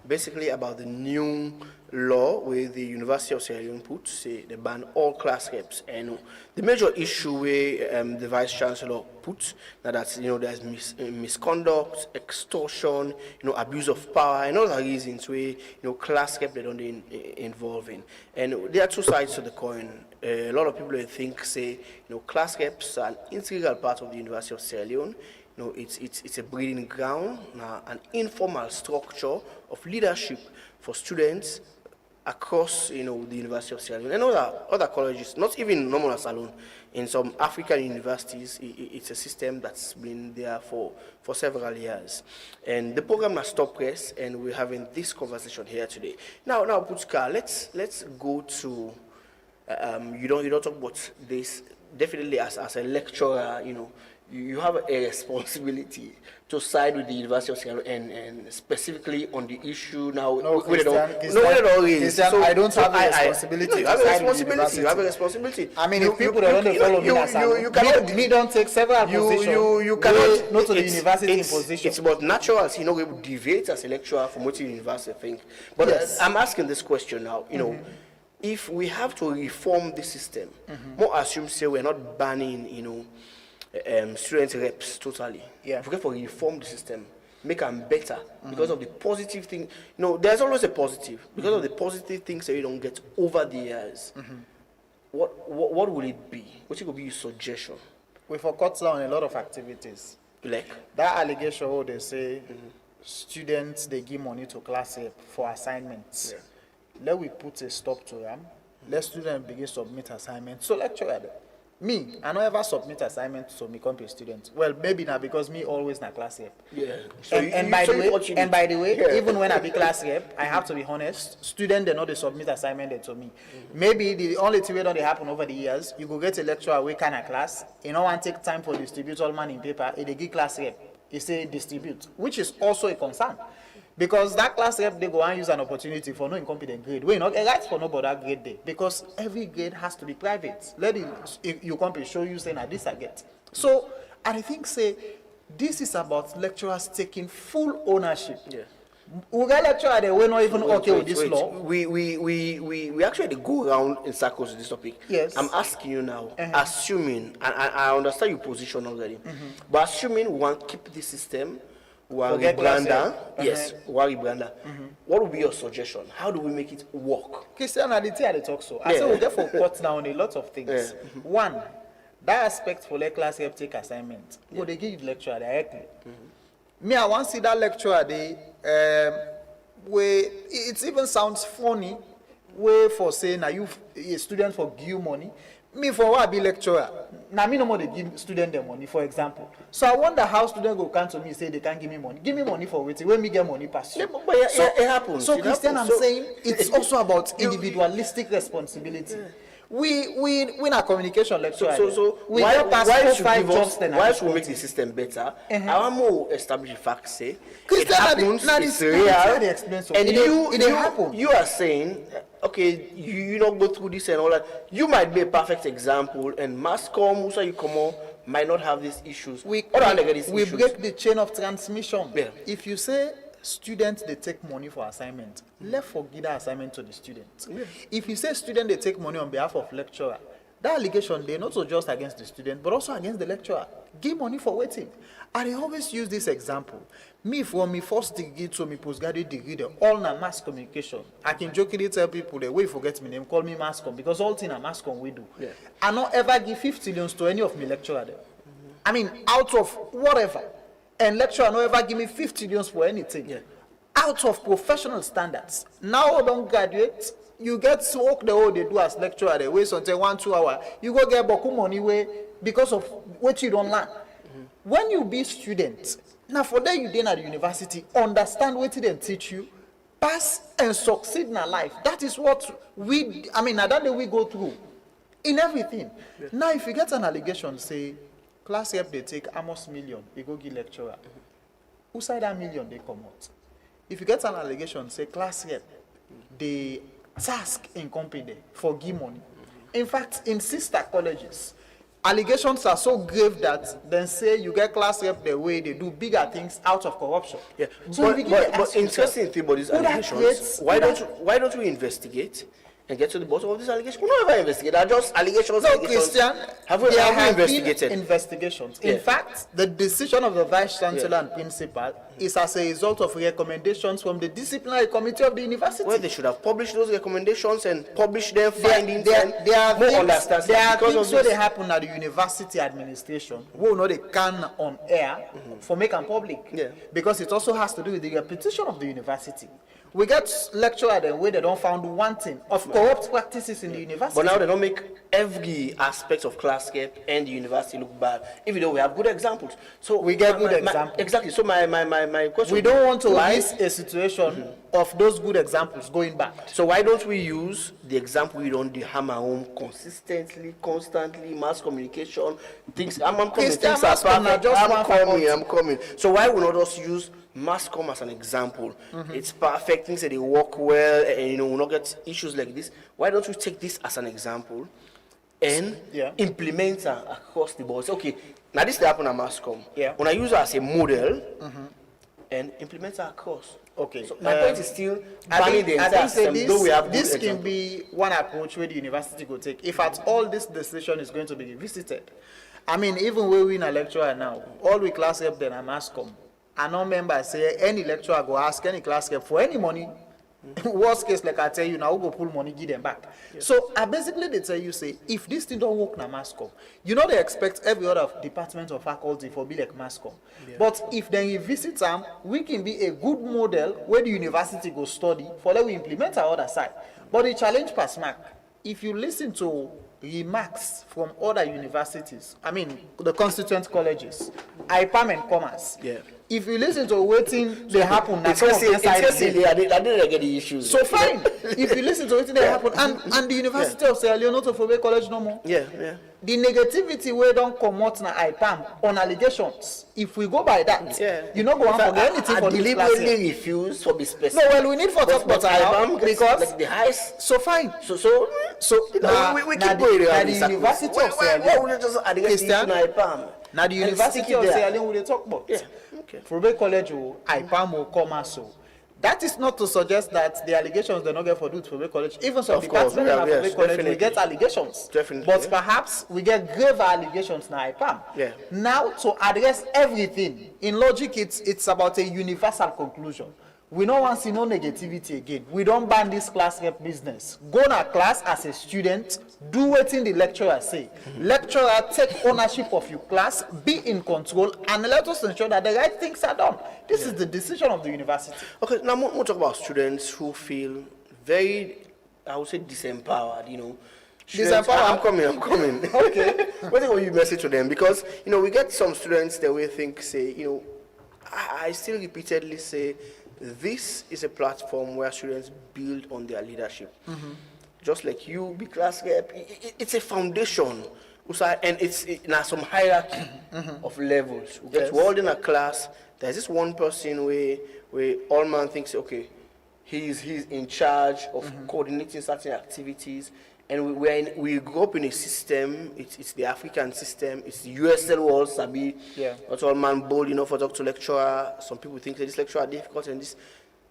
[SPEAKER 2] basically about the new law with the University of Sierra Leone put, say they ban all class reps. And the major issue where the Vice Chancellor put, now that's, there's misconduct, extortion, abuse of power, and all the reasons where, class rep they don't involve in. And there are two sides to the coin. A lot of people think, say, class reps are an integral part of the University of Sierra Leone. It's a breeding ground, an informal structure of leadership for students across, the University of Sierra Leone and other colleges, not even Normal alone. In some African universities, it's a system that's been there for several years. And the program has Stop Press, and we're having this conversation here today. Now, Putzka, let's go to, you don't talk about this, definitely as a lecturer, you have a responsibility to side with the University of Sierra Leone and specifically on the issue now.
[SPEAKER 3] Christian, I don't have a responsibility.
[SPEAKER 2] You have a responsibility. You have a responsibility.
[SPEAKER 3] I mean, if people don't follow me, you cannot. Me don't take several positions.
[SPEAKER 2] You cannot.
[SPEAKER 3] Not to the university position.
[SPEAKER 2] It's about natural. We will deviate as a lecturer from what the university think. But
[SPEAKER 3] Yes.
[SPEAKER 2] I'm asking this question now. If we have to reform the system, more assume say we're not banning, student reps totally.
[SPEAKER 3] Yeah.
[SPEAKER 2] If we have to reform the system, make them better because of the positive thing. There's always a positive because of the positive things that you don't get over the years. What will it be? What will be your suggestion?
[SPEAKER 3] We forgot down a lot of activities.
[SPEAKER 2] Like
[SPEAKER 3] That allegation where they say students they give money to class rep for assignments.
[SPEAKER 2] Yeah.
[SPEAKER 3] Let we put a stop to them. Let students begin submit assignments. So lecturer, me, I don't ever submit assignments to me company students. Well, maybe not because me always na class rep.
[SPEAKER 2] yeah.
[SPEAKER 3] And by the way, even when I be class rep, I have to be honest. Student they know they submit assignment there to me. Maybe the only thing that they happen over the years, you go get a lecturer we kind of class. You know, and take time for distribute all man in paper. They give class rep. You say distribute, which is also a concern. Because that class rep, they go and use an opportunity for no incompetent grade. We not a right for no that grade day. Because every grade has to be private. Let it, if you company show you saying that this I get. So, I think say, this is about lecturers taking full ownership.
[SPEAKER 2] Yeah.
[SPEAKER 3] We got lecturer there, we're not even okay with this law.
[SPEAKER 2] We actually go around in circles with this topic.
[SPEAKER 3] Yes.
[SPEAKER 2] I'm asking you now, assuming, and I understand your position already, but assuming we want to keep this system,
[SPEAKER 3] Forget class
[SPEAKER 2] Branda,
[SPEAKER 3] rep.
[SPEAKER 2] yes, Wari Branda, what would be your suggestion? How do we make it work?
[SPEAKER 3] Christian, I did talk so. I say we therefore cut down a lot of things.
[SPEAKER 2] Yeah.
[SPEAKER 3] One, that aspect for let class rep take assignment. Go they give you lecturer directly. Me, I want to see that lecturer where it even sounds funny, way for saying now you a student for give money. Me for what I be lecturer. Now me no more they give student the money, for example. So I wonder how student go come to me say they can't give me money. Give me money for waiting. When me get money pass you.
[SPEAKER 2] But it happens.
[SPEAKER 3] So
[SPEAKER 2] It
[SPEAKER 3] Christian,
[SPEAKER 2] happens.
[SPEAKER 3] I'm saying it's also about individualistic responsibility. We not communication lecturer.
[SPEAKER 2] So
[SPEAKER 3] we
[SPEAKER 2] why
[SPEAKER 3] get past
[SPEAKER 2] why
[SPEAKER 3] 4,
[SPEAKER 2] should
[SPEAKER 3] 5
[SPEAKER 2] give us,
[SPEAKER 3] jobs then
[SPEAKER 2] why should we make the system better? I want more establish the facts say
[SPEAKER 3] Christian,
[SPEAKER 2] it happens, it's real, and you are saying okay, you don't go through this and all that. You might be a perfect example, and Mascom, Musa Yukomo might not have these issues.
[SPEAKER 3] we
[SPEAKER 2] issues.
[SPEAKER 3] break the chain of transmission.
[SPEAKER 2] Yeah.
[SPEAKER 3] If you say students they take money for assignment, let's forgive that assignment to the student.
[SPEAKER 2] Yeah.
[SPEAKER 3] If you say student they take money on behalf of lecturer, that allegation they not so just against the student but also against the lecturer. Give money for waiting. I always use this example. Me from me first degree to me postgraduate degree, they all na mass communication. I can jokingly tell people that we forget my name, call me mass com because all thing a mass com we do.
[SPEAKER 2] Yeah.
[SPEAKER 3] I not ever give 50 millions to any of me lecturer there. I mean, out of whatever, and lecturer no ever give me 50 millions for anything.
[SPEAKER 2] Yeah.
[SPEAKER 3] Out of professional standards. Now I don't graduate, you get to work the whole they do as lecturer, they waste until 1-2 hours. You go get boku money way because of what you don't learn. When you be student, now for that you then at the university, understand what they teach you, pass and succeed in life. That is what that we go through in everything. Yeah. Now if you get an allegation, say, class rep they take almost million, they go give lecturer. Who side that million they come out? If you get an allegation, say class rep, they task in company for give money. In fact, in sister colleges, allegations are so grave that then say you get class rep the way they do bigger things out of corruption.
[SPEAKER 2] Yeah,
[SPEAKER 3] so
[SPEAKER 2] but interesting thing about these allegations, why don't we investigate and get to the bottom of this allegation? We don't ever investigate. They're just allegations.
[SPEAKER 3] No, Christian,
[SPEAKER 2] have we investigated?
[SPEAKER 3] Investigations.
[SPEAKER 2] Yeah.
[SPEAKER 3] In fact, the decision of the vice chancellor and principal is as a result of recommendations from the disciplinary committee of the university.
[SPEAKER 2] Well, they should have published those recommendations and published their findings
[SPEAKER 3] There
[SPEAKER 2] and more understands
[SPEAKER 3] there are
[SPEAKER 2] because
[SPEAKER 3] things
[SPEAKER 2] of
[SPEAKER 3] where
[SPEAKER 2] this.
[SPEAKER 3] they happen at the university administration who know they can on air for make and public.
[SPEAKER 2] Yeah.
[SPEAKER 3] Because it also has to do with the reputation of the university. We get lecturer then where they don't found one thing of corrupt practices in the university.
[SPEAKER 2] But now they don't make every aspect of class cap and the university look bad, even though we have good examples. So
[SPEAKER 3] We get good
[SPEAKER 2] my-
[SPEAKER 3] examples.
[SPEAKER 2] Exactly. So my question.
[SPEAKER 3] We don't want to
[SPEAKER 2] why-
[SPEAKER 3] miss a situation of those good examples going back.
[SPEAKER 2] So why don't we use the example we don't hammer home consistently, constantly, mass communication, things. I'm coming.
[SPEAKER 3] Christian,
[SPEAKER 2] Things are
[SPEAKER 3] mass comm na
[SPEAKER 2] perfect.
[SPEAKER 3] just
[SPEAKER 2] I'm
[SPEAKER 3] one
[SPEAKER 2] coming.
[SPEAKER 3] faculty.
[SPEAKER 2] I'm coming. So why would not just use mass comm as an example? It's perfect. Things that they work well, and we'll not get issues like this. Why don't we take this as an example and
[SPEAKER 3] Yeah.
[SPEAKER 2] implement it across the board? So, okay, now this happen at mass comm.
[SPEAKER 3] Yeah.
[SPEAKER 2] When I use it as a model and implement it across.
[SPEAKER 3] Okay.
[SPEAKER 2] So my point is still
[SPEAKER 3] I
[SPEAKER 2] banning
[SPEAKER 3] think,
[SPEAKER 2] the
[SPEAKER 3] I
[SPEAKER 2] entire
[SPEAKER 3] think say
[SPEAKER 2] system, though we have
[SPEAKER 3] this
[SPEAKER 2] good
[SPEAKER 3] can
[SPEAKER 2] examples.
[SPEAKER 3] be one approach where the university could take. If at all this decision is going to be revisited. I mean, even when we in a lecturer now, all we class rep then a mass come. And no member say any lecturer go ask any class rep for any money. Worst case, like I tell you, now we go pull money, give them back. So I basically they tell you say, if this thing don't work na mass com, you know they expect every other department or faculty for be like mass com. But if they revisit them, we can be a good model where the university go study for let we implement our other side. But the challenge pass mark, if you listen to remarks from other universities, I mean the constituent colleges, IPAM and Commerce.
[SPEAKER 2] Yeah.
[SPEAKER 3] If you listen to waiting they happen, na
[SPEAKER 2] It's
[SPEAKER 3] some of
[SPEAKER 2] just
[SPEAKER 3] them side
[SPEAKER 2] it's
[SPEAKER 3] dey.
[SPEAKER 2] silly. I didn't get the issues.
[SPEAKER 3] So fine. If you listen to what they happen, and the University of Sierra Leone not to Fobe College no more.
[SPEAKER 2] Yeah.
[SPEAKER 3] The negativity where don't come out na IPAM on allegations. If we go by that, you not go on forget anything
[SPEAKER 2] I
[SPEAKER 3] for this class
[SPEAKER 2] deliberately
[SPEAKER 3] here.
[SPEAKER 2] refuse to be specific.
[SPEAKER 3] No, well, we need for talk about IPAM because
[SPEAKER 2] like the highest.
[SPEAKER 3] so fine.
[SPEAKER 2] So
[SPEAKER 3] na-
[SPEAKER 2] we
[SPEAKER 3] na
[SPEAKER 2] keep
[SPEAKER 3] the-
[SPEAKER 2] going
[SPEAKER 3] na
[SPEAKER 2] around
[SPEAKER 3] the
[SPEAKER 2] in circles.
[SPEAKER 3] University of Sierra
[SPEAKER 2] Why
[SPEAKER 3] Leone.
[SPEAKER 2] would you just address the
[SPEAKER 3] Christian?
[SPEAKER 2] issue in IPAM?
[SPEAKER 3] Now the
[SPEAKER 2] And
[SPEAKER 3] University
[SPEAKER 2] stick it
[SPEAKER 3] of
[SPEAKER 2] there.
[SPEAKER 3] Sierra Leone we dey talk about.
[SPEAKER 2] Yeah, okay.
[SPEAKER 3] Fobe College or IPAM or Commerce. So that is not to suggest that the allegations they not get for do to Fobe College. Even some
[SPEAKER 2] Of course,
[SPEAKER 3] departments
[SPEAKER 2] yeah,
[SPEAKER 3] of
[SPEAKER 2] yes,
[SPEAKER 3] Fobe College we
[SPEAKER 2] definitely.
[SPEAKER 3] get allegations.
[SPEAKER 2] Definitely,
[SPEAKER 3] But
[SPEAKER 2] yeah.
[SPEAKER 3] perhaps we get grave allegations now IPAM.
[SPEAKER 2] Yeah.
[SPEAKER 3] Now to address everything in logic, it's about a universal conclusion. We don't want to see no negativity again. We don't ban this class rep business. Go na class as a student, do what the lecturer say. Lecturer, take ownership of your class, be in control, and let us ensure that the right things are done. This is the decision of the university.
[SPEAKER 2] Okay, now we'll talk about students who feel very, I would say, disempowered, Students-
[SPEAKER 3] Disempowered?
[SPEAKER 2] I'm coming. Okay. What will you message to them? Because, we get some students that we think say, I still repeatedly say, this is a platform where students build on their leadership. Just like you, be class rep, it's a foundation. And it's now some hierarchy of levels. We get all in a class. There's this one person where all man thinks, okay, he's in charge of coordinating certain activities. And we grew up in a system, it's the African system, it's the USL world, Sabi.
[SPEAKER 3] Yeah.
[SPEAKER 2] Not all man bold enough to talk to lecturer. Some people think that this lecturer are difficult and this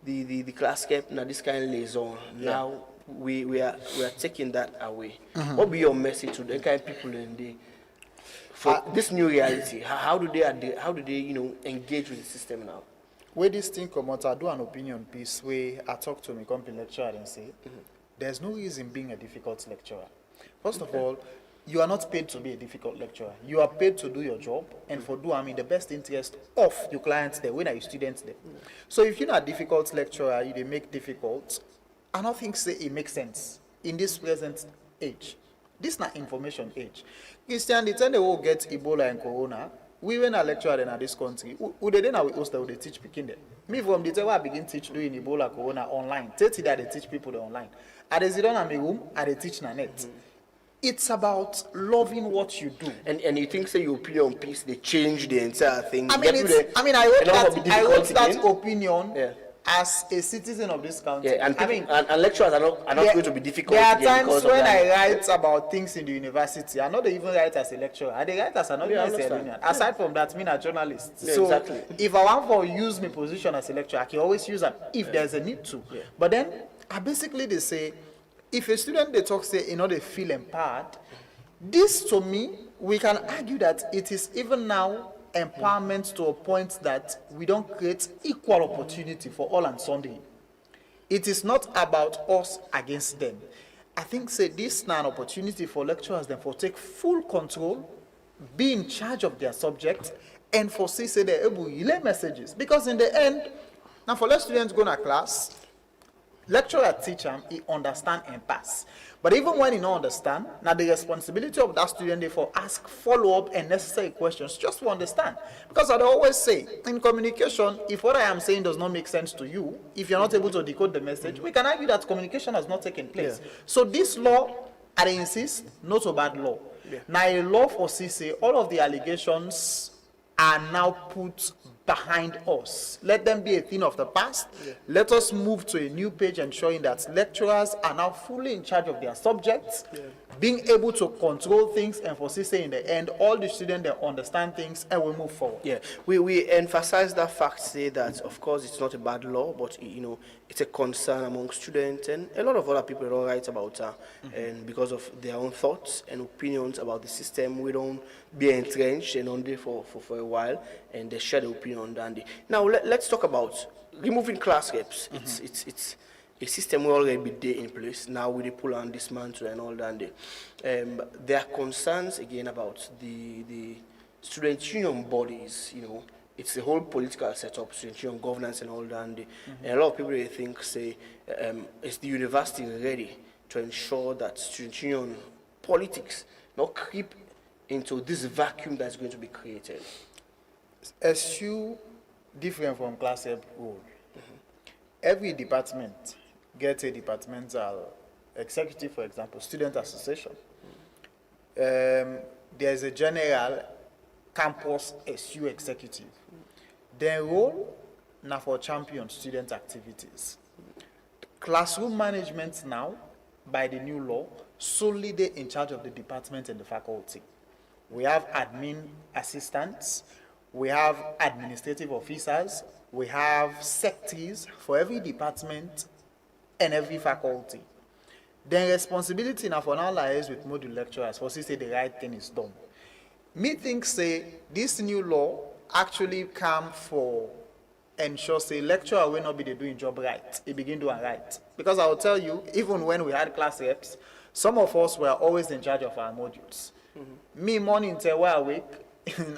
[SPEAKER 2] the class kept now this kind of liaison. Now we are taking that away. What be your message to the kind of people in the for this new reality? How do they engage with the system now?
[SPEAKER 3] Where this thing come out, I do an opinion piece where I talk to my company lecturer and say, there's no reason being a difficult lecturer. First of all, you are not paid to be a difficult lecturer. You are paid to do your job and for do in the best interest of your clients there, when are your students there. So if you're not a difficult lecturer, you they make difficult, I don't think say it makes sense in this present age. This is not information age. Christian, the time they will get Ebola and Corona, we when a lecturer in this country, who they then we host that they teach Pekin there. Me from the time I begin teach doing Ebola Corona online, 30 that they teach people the online. At the sit down in my room, I they teach na net. It's about loving what you do.
[SPEAKER 2] And you think say your opinion on peace, they change the entire thing.
[SPEAKER 3] I mean, I hope that opinion
[SPEAKER 2] Yeah.
[SPEAKER 3] as a citizen of this country.
[SPEAKER 2] Yeah, and
[SPEAKER 3] I
[SPEAKER 2] people,
[SPEAKER 3] mean,
[SPEAKER 2] and lecturers are not going to be difficult.
[SPEAKER 3] There are
[SPEAKER 2] again
[SPEAKER 3] times
[SPEAKER 2] because of
[SPEAKER 3] when
[SPEAKER 2] that.
[SPEAKER 3] I write about things in the university, I not even write as a lecturer. I dey write as an
[SPEAKER 2] Yeah, I
[SPEAKER 3] ordinary
[SPEAKER 2] understand.
[SPEAKER 3] civilian. Aside from that, me a journalist.
[SPEAKER 2] Yeah,
[SPEAKER 3] So
[SPEAKER 2] exactly.
[SPEAKER 3] if I want to use my position as a lecturer, I can always use it if there's a need to.
[SPEAKER 2] Yeah.
[SPEAKER 3] But then, basically they say, if a student they talk say, they feel empowered, this to me, we can argue that it is even now empowerment to a point that we don't create equal opportunity for all and sundry. It is not about us against them. I think say this now an opportunity for lecturers then for take full control, be in charge of their subject, and for say they're able to relay messages. Because in the end, now for let students go to class, lecturer teach them, he understand and pass. But even when he don't understand, now the responsibility of that student therefore ask follow-up and necessary questions just to understand. Because I always say, in communication, if what I am saying does not make sense to you, if you're not able to decode the message, we can argue that communication has not taken place.
[SPEAKER 2] Yeah.
[SPEAKER 3] So this law, I insist, not a bad law.
[SPEAKER 2] Yeah.
[SPEAKER 3] Now a law for CC, all of the allegations are now put behind us. Let them be a thing of the past. Yeah. Let us move to a new page ensuring that lecturers are now fully in charge of their subjects, being able to control things, and for CC in the end, all the students they understand things and we move forward.
[SPEAKER 2] Yeah, we emphasize that fact, say that of course it's not a bad law, but it's a concern among students and a lot of other people don't write about and because of their own thoughts and opinions about the system, we don't be entrenched and on there for a while, and they share the opinion on that. Now let's talk about removing class reps. It's a system will already be there in place. Now with the pull and dismantle and all that. There are concerns again about the student union bodies, it's the whole political setup, student union governance and all that. And a lot of people they think say, is the university ready to ensure that student union politics not creep into this vacuum that's going to be created?
[SPEAKER 3] SU different from class rep role. Every department gets a departmental executive, for example, student association. There's a general campus SU executive. Their role now for champion student activities. Classroom management now, by the new law, solely they're in charge of the department and the faculty. We have admin assistants, we have administrative officers, we have secretaries for every department and every faculty. Then responsibility now for now lies with module lecturers for say the right thing is done. Me think say this new law actually come for ensure say lecturer will not be doing job right. It begin doing right. Because I will tell you, even when we had class reps, some of us were always in charge of our modules. Me morning till we're awake,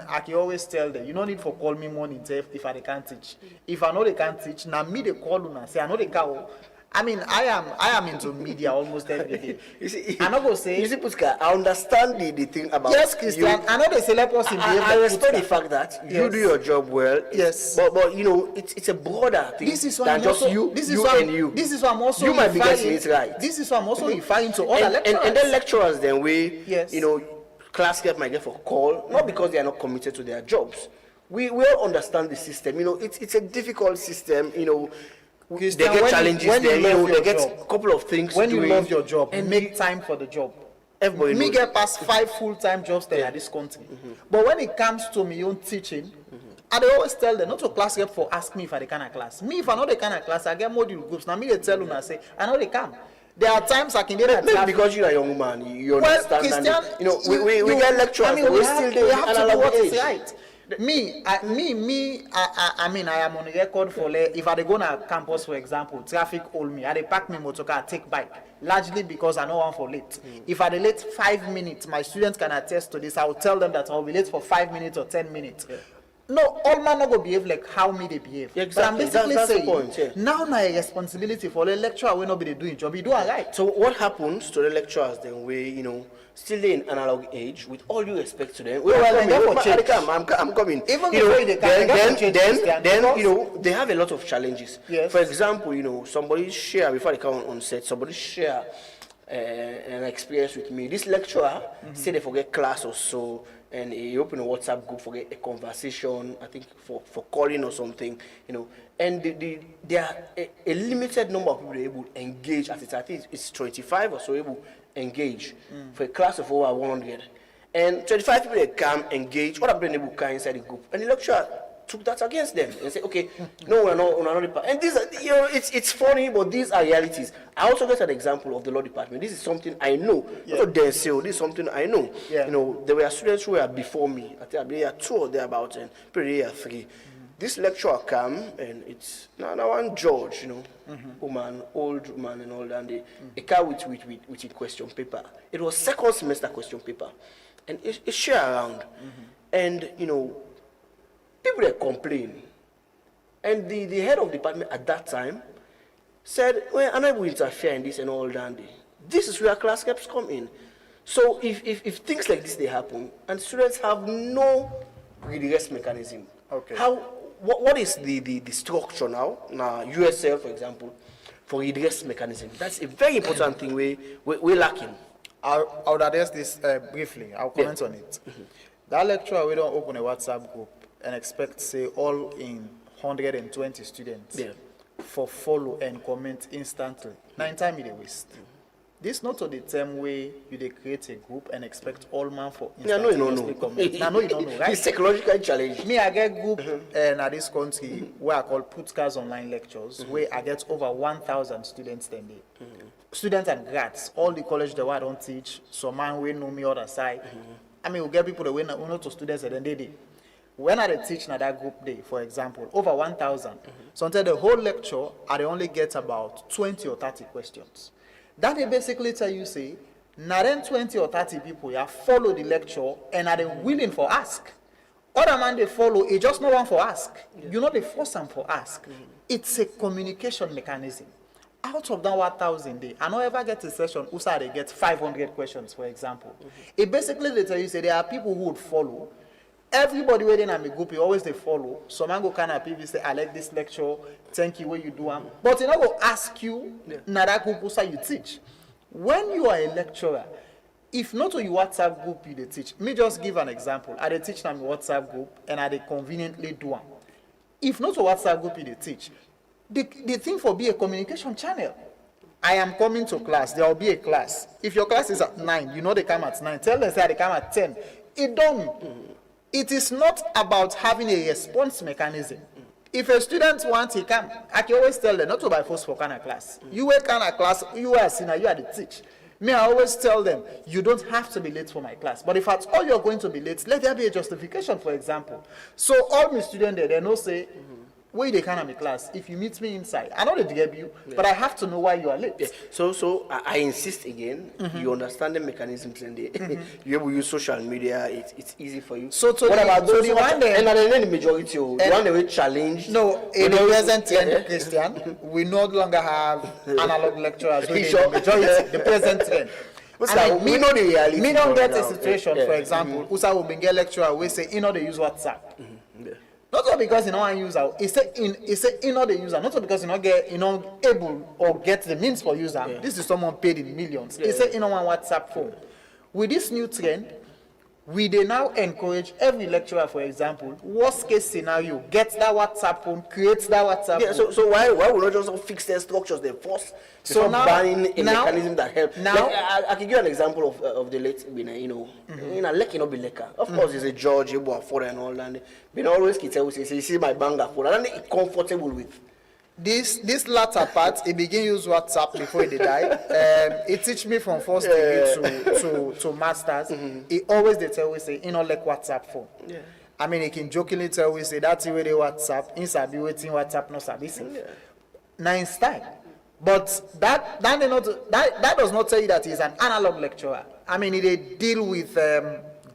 [SPEAKER 3] I can always tell them, you don't need for call me morning till if I can't teach. If I know they can't teach, now me they call you and say I know they can't. I mean, I am into media almost every day.
[SPEAKER 2] You see,
[SPEAKER 3] I'm not going to say.
[SPEAKER 2] You see, Puska, I understand the thing about
[SPEAKER 3] yes, Christian. I know they say let us
[SPEAKER 2] I respect the fact that you do your job well.
[SPEAKER 3] Yes.
[SPEAKER 2] But it's a broader thing than just you and you.
[SPEAKER 3] This is what I'm also
[SPEAKER 2] you might be getting it right.
[SPEAKER 3] This is what I'm also referring to other lecturers.
[SPEAKER 2] And then lecturers then
[SPEAKER 3] yes.
[SPEAKER 2] class rep might get for call, not because they are not committed to their jobs. We all understand the system. It's a difficult system, Christian, they get challenges there, they get a couple of things.
[SPEAKER 3] When you love your job, and make time for the job.
[SPEAKER 2] Everybody
[SPEAKER 3] me get past 5 full-time jobs there at this country. But when it comes to my own teaching, I always tell them, not to class rep for ask me if I can a class. Me, if I know they can a class, I get module groups. Now me they tell them, I say, I know they can. There are times I can get that.
[SPEAKER 2] Maybe because you're a young man, you understand.
[SPEAKER 3] Christian,
[SPEAKER 2] we get lecturers,
[SPEAKER 3] I mean, we have to do what is right. I am on record for if I go to campus, for example, traffic hold me. I dey park my motor car, take bike, largely because I know I'm for late. If I dey late 5 minutes, my students can attest to this. I will tell them that I'll be late for 5 minutes or 10 minutes. Yeah. No, all man not go behave like how me they behave.
[SPEAKER 2] Yeah, exactly.
[SPEAKER 3] But I'm basically
[SPEAKER 2] that's
[SPEAKER 3] saying,
[SPEAKER 2] the point, yeah.
[SPEAKER 3] Now my responsibility for the lecturer will not be doing job. He do all right.
[SPEAKER 2] So what happens to the lecturers then? Still in analog age, with all due respect to them. I'm coming.
[SPEAKER 3] Even
[SPEAKER 2] then they have a lot of challenges.
[SPEAKER 3] Yes.
[SPEAKER 2] For example, somebody share before they come on set. Somebody share an experience with me. This lecturer say they forget class or so, and he open a WhatsApp group, forget a conversation. I think for calling or something, And there are a limited number of people able to engage at it. I think it's 25 or so able to engage for a class of over 100. And 25 people that come engage, what have been able to come inside the group? And the lecturer took that against them and said, okay, no, we're not the part. And these are, it's funny, but these are realities. I also get an example of the law department. This is something I know. Not this is something I know. There were students who were before me. I think they are 2 or thereabouts, and pretty 3. This lecturer came, and it's now one George, woman, old woman, and all that. And they came with a question paper. It was 2nd semester question paper, and it shared around, and people they complain, and the head of the department at that time said, "Well, I'm not going to interfere in this and all that. This is where class reps come in. So if things like this they happen, and students have no redress mechanism,
[SPEAKER 3] okay,
[SPEAKER 2] what is the structure now? USL, for example, for redress mechanism. That's a very important thing we're lacking."
[SPEAKER 3] I would address this briefly. I'll comment on it. That lecturer, we don't open a WhatsApp group and expect, say, all in 120 students for follow and comment instantly. 9 times it waste. This not to the same way you dey create a group and expect all man for instantaneously comment. No, you don't know, right?
[SPEAKER 2] It's psychologically challenged.
[SPEAKER 3] Me, I get group in this country where I call Putzkas online lectures, where I get over 1,000 students then day. Students and grads, all the college that I don't teach, some man will know me other side. I mean, we get people that we know to students at the end of the day. When I teach in that group day, for example, over 1,000, sometimes the whole lecture, I only get about 20 or 30 questions. That they basically tell you, say, now then 20 or 30 people follow the lecture and are they willing for ask. Other man they follow, it just no one for ask. You know they force them for ask. It's a communication mechanism. Out of that 1,000 day, I don't ever get a session who say they get 500 questions, for example. It basically they tell you, say, there are people who would follow. Everybody waiting at me group, you always they follow. Some man go kind of people say, I like this lecture, thank you, what you do. But you know, go ask you, na that group who you teach. When you are a lecturer, if not to your WhatsApp group you they teach, me just give an example. I they teach them WhatsApp group and I they conveniently do them. If not to WhatsApp group you they teach, the thing for be a communication channel. I am coming to class, there will be a class. If your class is at 9, you know they come at 9. Tell them say they come at 10. It don't. It is not about having a response mechanism. If a student wants to come, I can always tell them not to by force for kind of class. You were kind of class, you are a senior, you are the teach. Me, I always tell them, you don't have to be late for my class. But if at all you're going to be late, let there be a justification, for example. So all my students there, they know say, where they can have a class. If you meet me inside, I know they give you, but I have to know why you are late.
[SPEAKER 2] So I insist again. You understand the mechanisms and you able to use social media. It's easy for you.
[SPEAKER 3] So to
[SPEAKER 2] what about those
[SPEAKER 3] the one
[SPEAKER 2] and then the majority, the one that we challenged?
[SPEAKER 3] No, in the present trend, Christian, we no longer have analog lecturers. The majority, the present trend. I mean,
[SPEAKER 2] we know the reality.
[SPEAKER 3] Me don't get a situation, for example, Usa will be a lecturer, we say, you know, they use WhatsApp. Not all because you know I use it. It's a not the user. Not all because you know get able or get the means for user. This is someone paid in millions. It's a one WhatsApp phone. With this new trend, we they now encourage every lecturer, for example, worst case scenario, get that WhatsApp phone, create that WhatsApp phone.
[SPEAKER 2] So why would not just fix their structures? They force now banning a mechanism that helps. Now I can give you an example of the late in a lek be lekker. Of course, it's a judge, you afford and all that. But always tell say you see my bank afford, and I'm comfortable with.
[SPEAKER 3] This latter part, he begin use WhatsApp before he die. It teach me from first degree to masters. He always they tell we say, like WhatsApp phone. I mean, he can jokingly tell we say that's the way they WhatsApp. Inside be waiting WhatsApp no service. Now in style. But that does not tell you that he's an analog lecturer. I mean, they deal with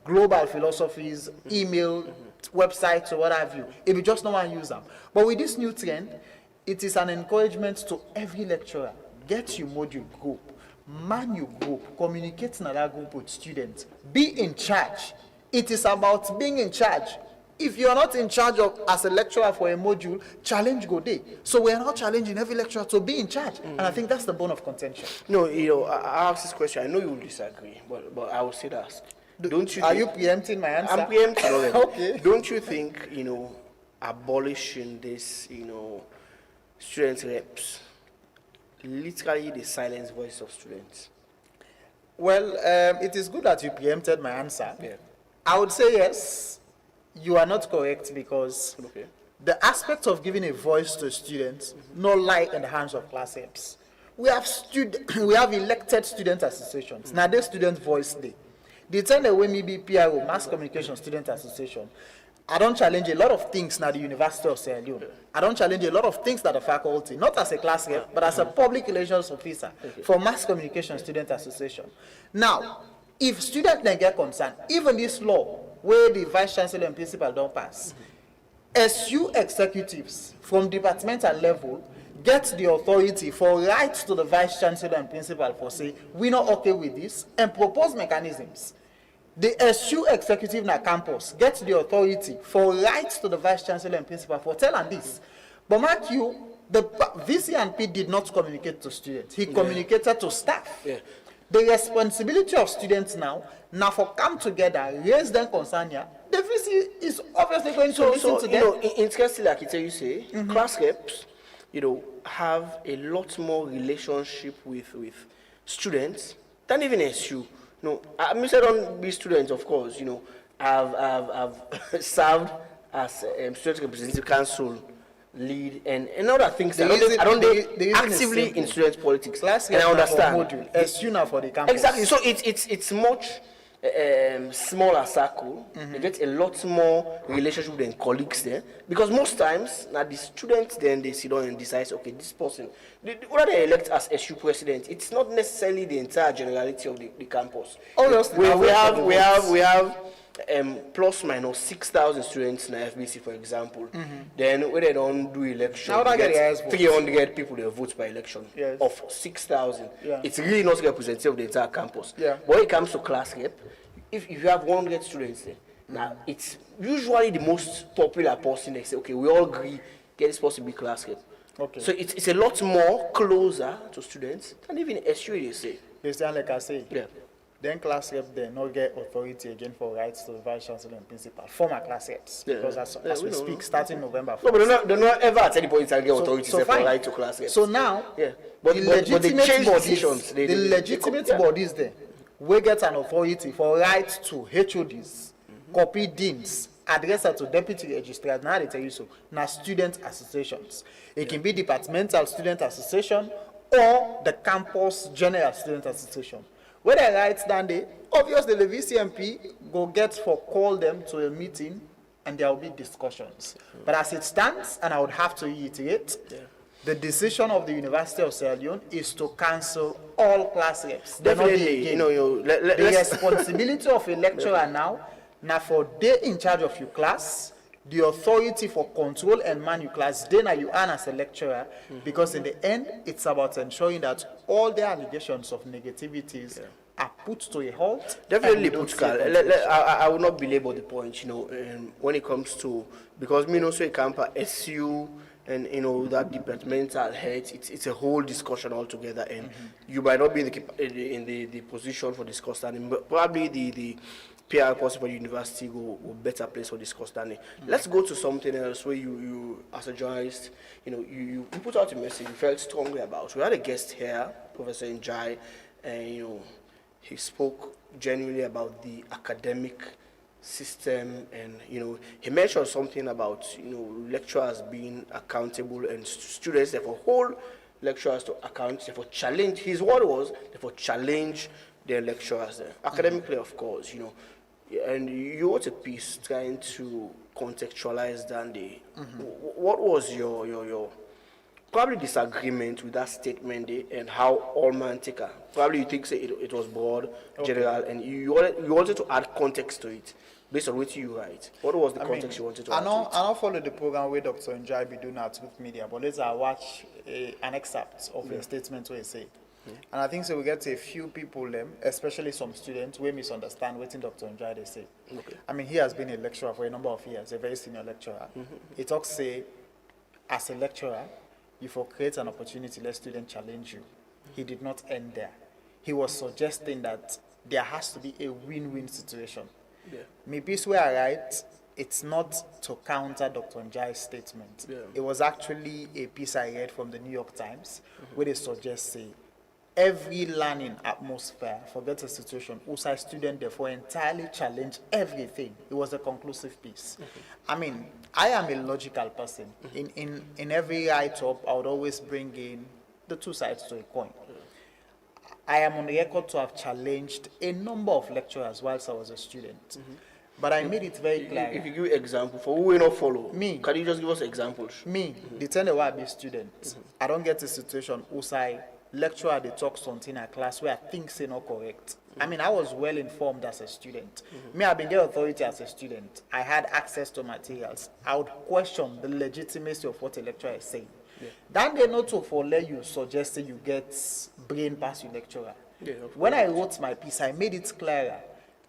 [SPEAKER 3] global philosophies, email, websites, or what have you. If you just no one use them. But with this new trend, it is an encouragement to every lecturer. Get your module group, man your group, communicate in that group with students. Be in charge. It is about being in charge. If you are not in charge of as a lecturer for a module, challenge go day. So we are not challenging every lecturer to be in charge. And I think that's the bone of contention.
[SPEAKER 2] No, I ask this question. I know you will disagree, but I will still ask. Don't you?
[SPEAKER 3] Are you preempting my answer?
[SPEAKER 2] I'm preempting already.
[SPEAKER 3] Okay.
[SPEAKER 2] Don't you think abolishing this student reps literally the silent voice of students?
[SPEAKER 3] Well, it is good that you preempted my answer. I would say yes. You are not correct because
[SPEAKER 2] Okay.
[SPEAKER 3] the aspect of giving a voice to students not lie in the hands of class reps. We have we have elected student associations. Now the student voice day. They tell away maybe PRO, Mass Communication Student Association. I don't challenge a lot of things now the University of Sierra Leone. I don't challenge a lot of things that the faculty, not as a class rep, but as a public relations officer for Mass Communication Student Association. Now, if students then get concerned, even this law where the vice chancellor and principal don't pass, SU executives from departmental level get the authority for rights to the vice chancellor and principal for say, we're not okay with this, and propose mechanisms. The SU executive in a campus gets the authority for rights to the vice chancellor and principal for telling this. But mark you, the VCNP did not communicate to students. He communicated to staff.
[SPEAKER 2] Yeah.
[SPEAKER 3] The responsibility of students now for come together, raise them concern here. The VC is obviously going to listen to them.
[SPEAKER 2] Interestingly, like you say, class reps, have a lot more relationship with students than even SU. I mean, I don't be students, of course. I've served as student representative council lead and other things. I don't actively in student politics, and I understand.
[SPEAKER 3] SU now for the campus.
[SPEAKER 2] Exactly. So it's much smaller circle. They get a lot more relationship than colleagues there, because most times now the students then they sit down and decide, okay, this person, whether they elect as SU president, it's not necessarily the entire generality of the campus.
[SPEAKER 3] Obviously,
[SPEAKER 2] we have plus minus 6,000 students in the FBC, for example. Then when they don't do election,
[SPEAKER 3] now
[SPEAKER 2] they get 300 people that vote by election of 6,000.
[SPEAKER 3] Yeah.
[SPEAKER 2] It's really not representative of the entire campus.
[SPEAKER 3] Yeah.
[SPEAKER 2] But when it comes to class rep, if you have 100 students there, now it's usually the most popular person. They say, okay, we all agree, get this person to be class rep.
[SPEAKER 3] Okay.
[SPEAKER 2] So it's a lot more closer to students than even SU, they say.
[SPEAKER 3] You understand, like I say?
[SPEAKER 2] Yeah.
[SPEAKER 3] Then class rep then not get authority again for rights to the vice chancellor and principal. Former class reps. Because as we speak, starting November 1st.
[SPEAKER 2] No, but they're not ever at any point get authority for
[SPEAKER 3] fine.
[SPEAKER 2] right to class reps.
[SPEAKER 3] So now,
[SPEAKER 2] yeah. But they change positions.
[SPEAKER 3] The legitimate bodies there, we get an authority for rights to HODs, copy deans, addressed to deputy registrars. Now they tell you so. Now student associations. It can be departmental student association or the campus general student association. When they write down there, obviously the VCMP go call them to a meeting and there will be discussions. But as it stands, and I would have to reiterate, the decision of the University of Sierra Leone is to cancel all class reps.
[SPEAKER 2] Definitely,
[SPEAKER 3] the responsibility of a lecturer now for they in charge of your class, the authority for control and man your class, then you earn as a lecturer, because in the end, it's about ensuring that all the allegations of negativities are put to a halt.
[SPEAKER 2] Definitely, I will not belabor the point, when it comes to, because me also a camper, SU, and that departmental head, it's a whole discussion altogether, and you might not be in the position for discussing, but probably the PR person for the university go better place for discuss than. Let's go to something else where you as a journalist, you put out a message you felt strongly about. We had a guest here, Professor Njai, and he spoke genuinely about the academic system, and he mentioned something about lecturers being accountable and students therefore hold lecturers to account, therefore challenge. His word was therefore challenge their lecturers there. Academically, of course, and you wrote a piece trying to contextualize that day. What was your probably disagreement with that statement there, and how Allman Taker, probably you think it was broad, general, and you wanted to add context to it based on what you write. What was the context you wanted to add to it?
[SPEAKER 3] I don't follow the program where Dr. Njai be doing at Truth Media, but let's watch an excerpt of a statement where he said. And I think so we get a few people, especially some students, who misunderstand what Dr. Njai they say.
[SPEAKER 2] Okay.
[SPEAKER 3] I mean, he has been a lecturer for a number of years, a very senior lecturer. He talks, say, as a lecturer, you for create an opportunity, let students challenge you. He did not end there. He was suggesting that there has to be a win-win situation.
[SPEAKER 2] Yeah.
[SPEAKER 3] Maybe where I write, it's not to counter Dr. Njai's statement.
[SPEAKER 2] Yeah.
[SPEAKER 3] It was actually a piece I read from the New York Times where they suggest, say, every learning atmosphere, forget a situation, outside student therefore entirely challenge everything. It was a conclusive piece. I mean, I am a logical person. In every write-up, I would always bring in the two sides to a coin. I am on the record to have challenged a number of lecturers whilst I was a student. But I made it very clear.
[SPEAKER 2] If you give example for who will not follow,
[SPEAKER 3] Me.
[SPEAKER 2] can you just give us examples?
[SPEAKER 3] Me, the time I be student, I don't get a situation outside lecturer they talk something in class where I think say not correct. I mean, I was well informed as a student. Me, I've been get authority as a student. I had access to materials. I would question the legitimacy of what a lecturer is saying. Then they not to for let you suggest that you get brain pass your lecturer. When I wrote my piece, I made it clearer.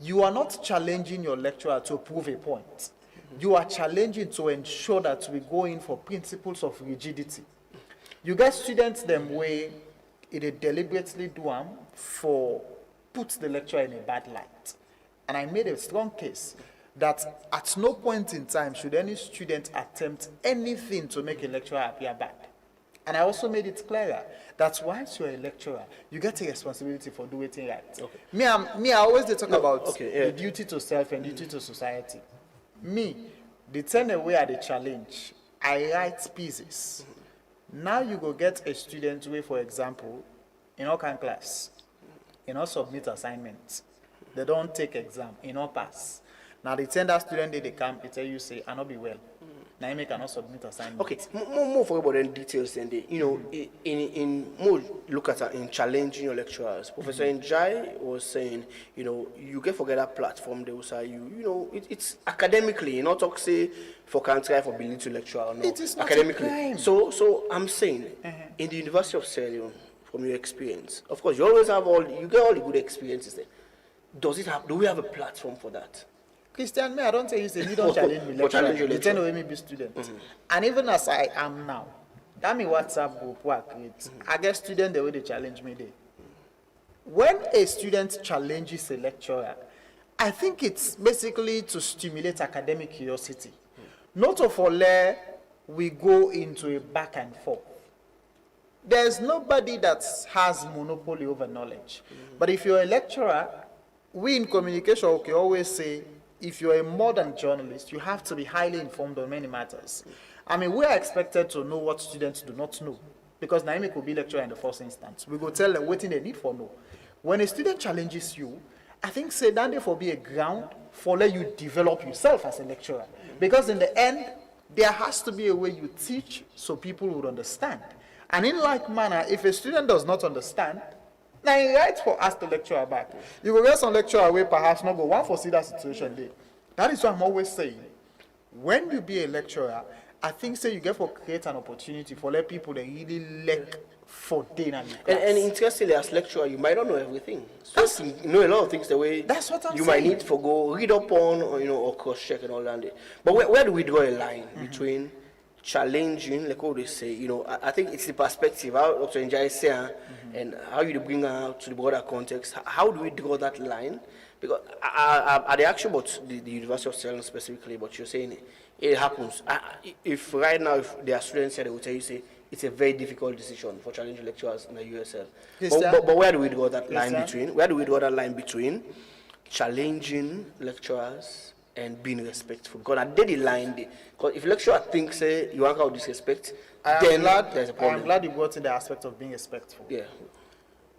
[SPEAKER 3] You are not challenging your lecturer to prove a point. You are challenging to ensure that we go in for principles of rigidity. You get students them way they deliberately do them for put the lecturer in a bad light. And I made a strong case that at no point in time should any student attempt anything to make a lecturer appear bad. And I also made it clearer that once you're a lecturer, you get a responsibility for doing it right. I always talk about the duty to self and duty to society. Me, the turn away at the challenge, I write pieces. Now you go get a student who, for example, in all kind class, submit assignments. They don't take exam, pass. Now the that student they come, they tell you say, I not be well. Now you cannot submit assignment.
[SPEAKER 2] Okay, more for about the details and in more look at in challenging your lecturers. Professor Njai was saying, you get forget that platform they will say it's academically, not talk say for country for being to lecturer or no.
[SPEAKER 3] It is not
[SPEAKER 2] academically. So I'm saying in the University of Sierra Leone, from your experience, of course you always have you get all the good experiences there. Do we have a platform for that?
[SPEAKER 3] Christian, I don't say you say you don't challenge me lecturer. You tell me be student. And even as I am now, that me WhatsApp group where I create. I get student the way they challenge me there. When a student challenges a lecturer, I think it's basically to stimulate academic curiosity. Not of all we go into a back and forth. There's nobody that has monopoly over knowledge. But if you're a lecturer, we in communication always say, if you're a modern journalist, you have to be highly informed on many matters. I mean, we are expected to know what students do not know. Because Naomi could be lecturer in the first instance. We go tell them what they need for know. When a student challenges you, I think say that therefore be a ground for let you develop yourself as a lecturer. Because in the end, there has to be a way you teach so people would understand. And in like manner, if a student does not understand, now he writes for ask the lecturer back. You will get some lecturer away, perhaps not go one for see that situation there. That is why I'm always saying, when you be a lecturer, I think say you get for create an opportunity for let people that really lack for dinner.
[SPEAKER 2] And interestingly, as lecturer, you might not know everything. So you know a lot of things the way
[SPEAKER 3] that's what I'm
[SPEAKER 2] you
[SPEAKER 3] saying.
[SPEAKER 2] Might need to go read up on or cross check and all that. But where do we draw a line between challenging, like what they say, I think it's the perspective, how Dr. Njai say, and how you bring her out to the broader context. How do we draw that line? Because I actually about the University of Sierra Leone specifically, but you're saying it happens. If right now, if there are students here, they will tell you, say, it's a very difficult decision for challenging lecturers in the USL. But where do we draw that line between? Where do we draw that line between challenging lecturers and being respectful? Because I did the line there. Because if lecturer thinks you want to disrespect, then there's a problem.
[SPEAKER 3] I'm glad you brought in the aspect of being respectful.
[SPEAKER 2] Yeah.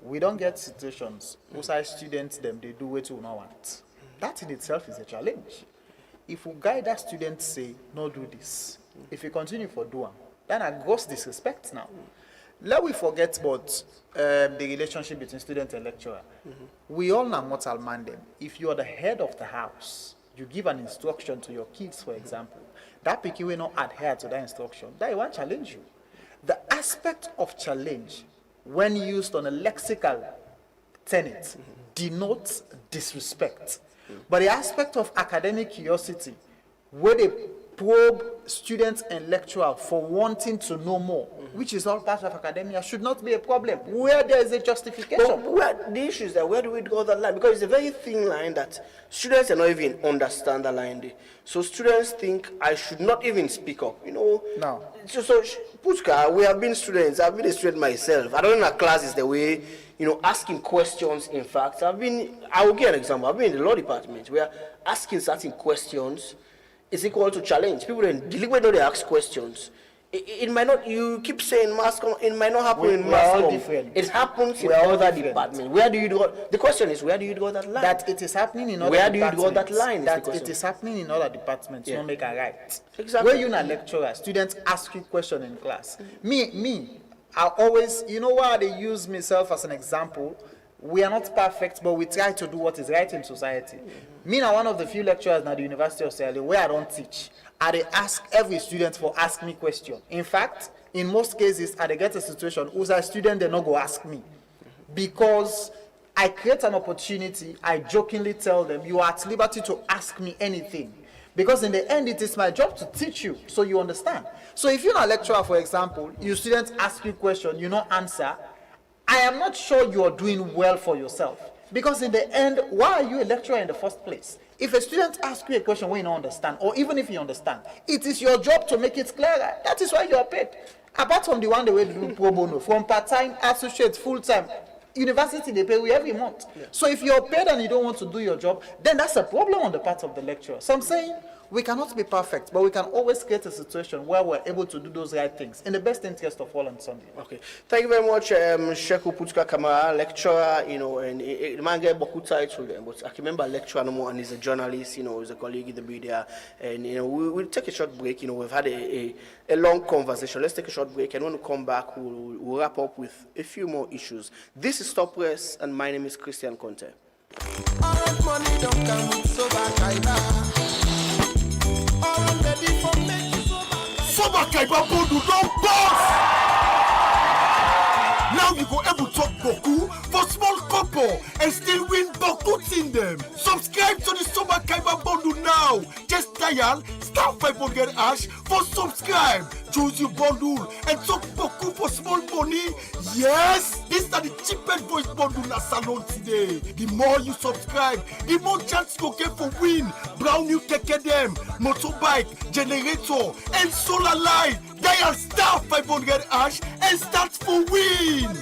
[SPEAKER 3] We don't get situations outside students they do what we not want. That in itself is a challenge. If we guide that student say, no do this. If you continue for doing, then I gross disrespect now. Let we forget about the relationship between student and lecturer. We all know mortal man them. If you are the head of the house, you give an instruction to your kids, for example, that picky will not adhere to that instruction, that won't challenge you. The aspect of challenge, when used on a lexical tenet, denotes disrespect. But the aspect of academic curiosity, where they probe students and lecturer for wanting to know more, which is all part of academia, should not be a problem where there is a justification.
[SPEAKER 2] But the issue is that where do we draw that line? Because it's a very thin line that students are not even understand the line. So students think I should not even speak up,
[SPEAKER 3] No.
[SPEAKER 2] So Putka, we have been students. I've been a student myself. I don't know if class is the way, asking questions. In fact, I will give an example. I've been in the law department where asking certain questions is equal to challenge. People then deliberately know they ask questions. It might not, you keep saying mass com, it might not happen in mass com. It happens in other departments. Where do you draw, the question is, where do you draw that line?
[SPEAKER 3] That it is happening in other
[SPEAKER 2] departments.
[SPEAKER 3] Where do you draw
[SPEAKER 2] that line?
[SPEAKER 3] That it is happening in other departments, don't make a right.
[SPEAKER 2] Exactly.
[SPEAKER 3] When you're a lecturer, students ask you question in class. Me, I always, why they use myself as an example? We are not perfect, but we try to do what is right in society. Me, now one of the few lecturers at the University of Sierra Leone where I don't teach. I ask every student for ask me question. In fact, in most cases, I get a situation who's a student they not go ask me. Because I create an opportunity, I jokingly tell them, you are at liberty to ask me anything. Because in the end, it is my job to teach you, so you understand. So if you're a lecturer, for example, your students ask you question, you don't answer, I am not sure you are doing well for yourself. Because in the end, why are you a lecturer in the first place? If a student asks you a question where you don't understand, or even if you understand, it is your job to make it clearer. That is why you are paid. Apart from the one they will do pro bono, from part-time, associate, full-time, university, they pay you every month. So if you're paid and you don't want to do your job, then that's a problem on the part of the lecturer. So I'm saying, we cannot be perfect, but we can always create a situation where we're able to do those right things in the best interest of all on Sunday.
[SPEAKER 2] Okay. Thank you very much, Sheku Putka Kamara, lecturer, and the man get boku title, but I can remember lecturer no more, and he's a journalist, he's a colleague in the media, and, we'll take a short break, we've had a long conversation. Let's take a short break, and when we come back, we'll wrap up with a few more issues. This is Stop Press, and my name is Christian Conte.
[SPEAKER 4] Money don't come with so Soba Kaiba Bondu don't boss! Now you go able to talk Boku for small couple and still win Boku in them. Subscribe to the Soba Kaiba Bondu now. Just dial *500# for subscribe. Choose your bundle and talk Boku for small money. Yes, this is the cheapest voice bundle in salon today. The more you subscribe, the more chance you get for win. Brown new keke them, motorbike, generator, and solar light. Dial *500# and start for win.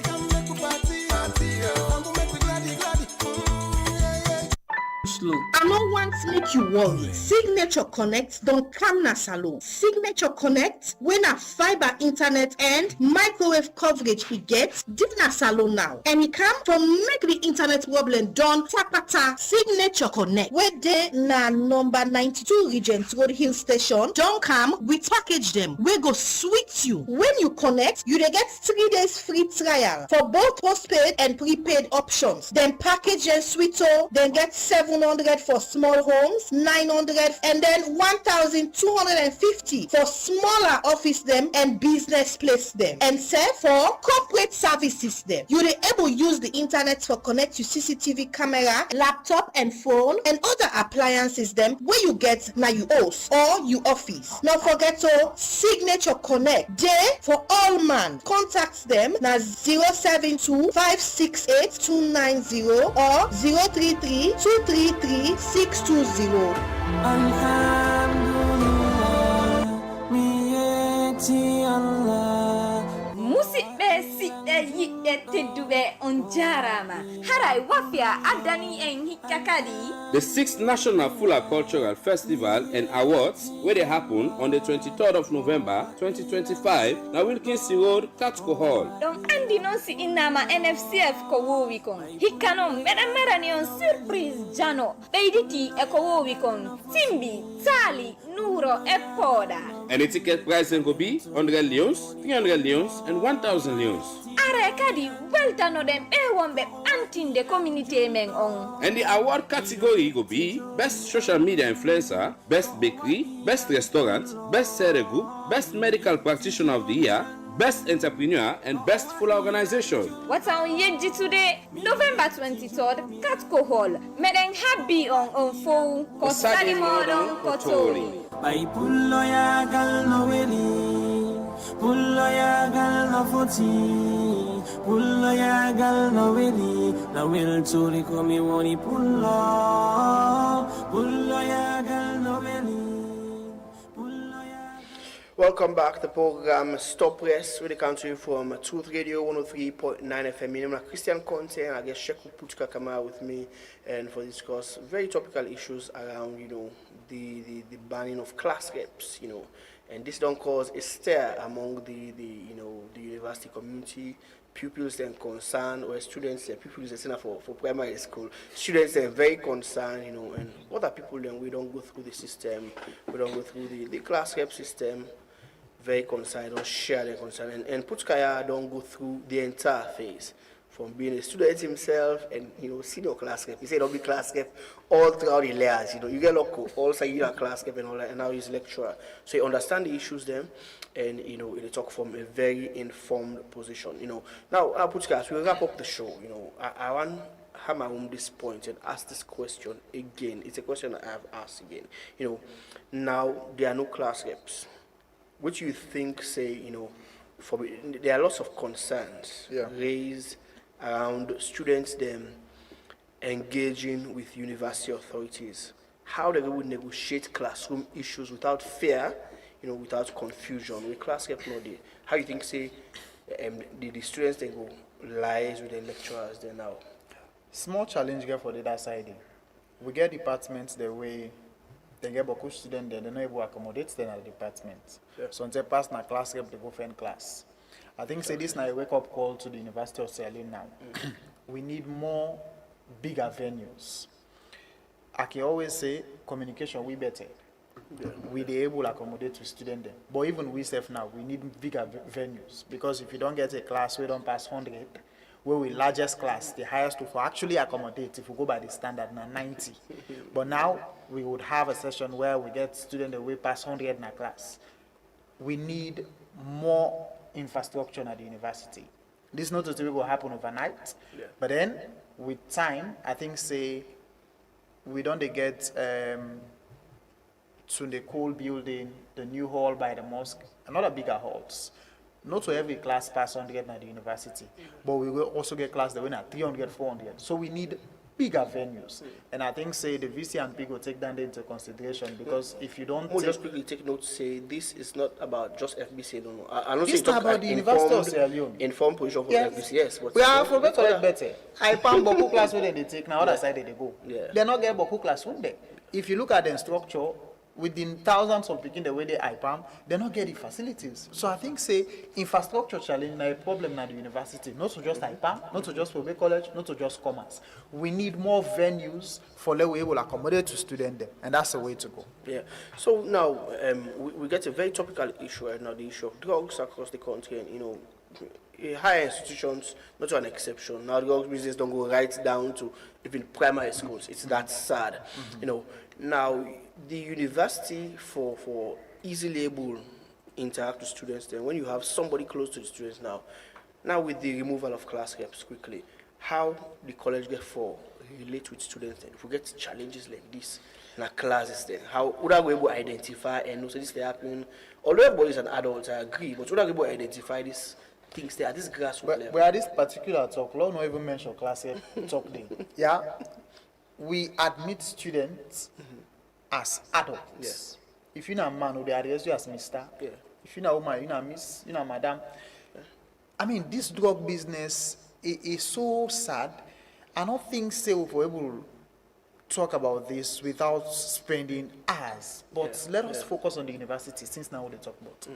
[SPEAKER 5] I no want make you worry. Signature Connect don come na salon. Signature Connect when a fiber internet and microwave coverage e get, dey na salon now. And e come from make the internet problem done tapata. Signature Connect wey dey na number 92 Regent Road Hill Station don come with package dem wey go sweet you. When you connect, you dey get 3 days free trial for both postpaid and prepaid options. Then package and sweet then get 700 for small homes, 900 and then 1,250 for smaller office them and business place them. And say for corporate services them. You dey able use the internet for connect to CCTV camera, laptop and phone and other appliances them where you get na you house or you office. Not forget to Signature Connect day for all man. Contact them na 072 568 290 or 033 233 620.
[SPEAKER 6] Musibe sitte yitte teddube on jarama. Harai wafia adani en hikakadi.
[SPEAKER 7] The 6th National Fula Cultural Festival and Awards will happen on the 23rd of November 2025 na Wilkinson Road, Katko Hall.
[SPEAKER 6] Don andi non si inama NFCF ko wowikon. Hikano mera ni on surprise jano. Beiditi e ko wowikon. Timbi, Tali, Nuro e Poda.
[SPEAKER 7] And the ticket price will be 100 leons, 300 leons and 1,000 leons.
[SPEAKER 6] Are kadi welta no dem e wombe antinde community men on.
[SPEAKER 7] And the award category will be Best Social Media Influencer, Best Bakery, Best Restaurant, Best Seregu, Best Medical Practitioner of the Year, Best Entrepreneur and Best Full Organization.
[SPEAKER 6] What's on Yeji today, November 23rd, Katko Hall. Meden happy on phone, Kosadi Modon Kotori.
[SPEAKER 8] Pulla ya gal no foti, pulla ya gal no willy. Na will chori komi woni pulla, pulla ya gal no willy. Pulla ya.
[SPEAKER 2] Welcome back to the program Stop Rest with the country from Truth Radio 103.9 FM. My name is Christian Conte and I guess Sheku Putka Kama with me and for discuss very topical issues around, the banning of class reps, and this don't cause a stir among the university community, pupils and concerned, or students and pupils for primary school. Students are very concerned, and what are people then? We don't go through the system, we don't go through the class rep system. Very concerned, don't share their concern. And Putkaya don't go through the entire phase from being a student himself and senior class rep. He said don't be class rep all throughout the layers. You get local, also you are class rep and all that, and now he's lecturer. So you understand the issues then, and they talk from a very informed position. Now Putkaya, as we wrap up the show, I want to hammer home this point and ask this question again. It's a question that I have asked again. Now there are no class reps. Which you think there are lots of concerns raised around students them engaging with university authorities, how they would negotiate classroom issues without fear, without confusion, with class rep not there. How you think the students they go lies with the lecturers there now?
[SPEAKER 3] Small challenge here for the other side. We get departments the way they get beaucoup students there, they're not able to accommodate them at the department. Yeah. So until pass na class rep, they go find class. I think say this now a wake-up call to the University of Sierra Leone now. We need more bigger venues. I can always say communication we better. Yeah. We be able to accommodate to students there. But even we self now, we need bigger venues. Because if you don't get a class, we don't pass 100, where we largest class, the highest to actually accommodate, if we go by the standard, now 90. But now, we would have a session where we get students that way past 100 in a class. We need more infrastructure at the university. This not to will happen overnight, but then with time, I think we don't get to the cool building, the new hall by the mosque, another bigger halls. Not to every class pass 100 at the university, but we will also get class that win at 300, 400. So we need bigger venues. And I think the VC and P will take that into consideration because if you don't
[SPEAKER 2] just quickly take note, say this is not about just FBC, no.
[SPEAKER 3] I don't say about the University of Sierra Leone.
[SPEAKER 2] Informed position for FBC, yes. But
[SPEAKER 3] we are for better. I found Boku class where they take now, other side they go. Yeah. They're not getting Boku class one day. If you look at the structure, within thousands of people the way they IPAM, they're not getting facilities. So I think infrastructure challenge is a problem at the university, not to just IPAM, not to just for college, not to just commerce. We need more venues for let we able to accommodate to students there, and that's the way to go.
[SPEAKER 2] Yeah. So now we get a very topical issue right now, the issue of drugs across the country, and higher institutions, not an exception. Now the drugs business don't go right down to even primary schools. It's that sad, Now the university for easily able interact with students then when you have somebody close to the students now with the removal of class reps quickly, how the college get for relate with students then? If we get challenges like this in our classes then, how would I be able to identify and know so this happening? Although everybody is an adult, I agree, but would I be able to identify these things there at this grassroots level?
[SPEAKER 3] But at this particular talk, law not even mention class rep talk day. Yeah. We admit students as adults.
[SPEAKER 2] Yes.
[SPEAKER 3] If you're not a man, they address you as Mr.
[SPEAKER 2] Yeah.
[SPEAKER 3] If you're not a woman, you're not Miss, you're not Madam. Yeah. I mean, this drug business is so sad. I don't think we're able to talk about this without spending hours. But let us focus on the university since now they talk about.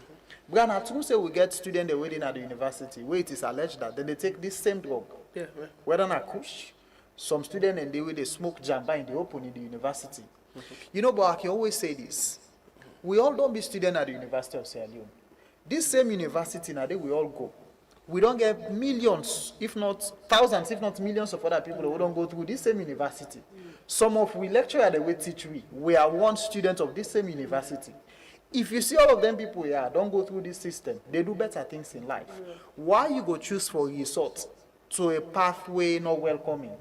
[SPEAKER 3] Ghana, to say we get students waiting at the university where it is alleged that then they take this same drug.
[SPEAKER 2] Yeah.
[SPEAKER 3] Whether not kush, some students and they smoke jamba in the open in the university. But I can always say this. We all don't be students at the University of Sierra Leone. This same university now, we all go. We don't get millions, if not thousands, if not millions of other people who don't go through this same university. Some of we lecture at the way teach we are one student of this same university. If you see all of them people here don't go through this system, they do better things in life. Why you go choose for resort to a pathway not welcoming?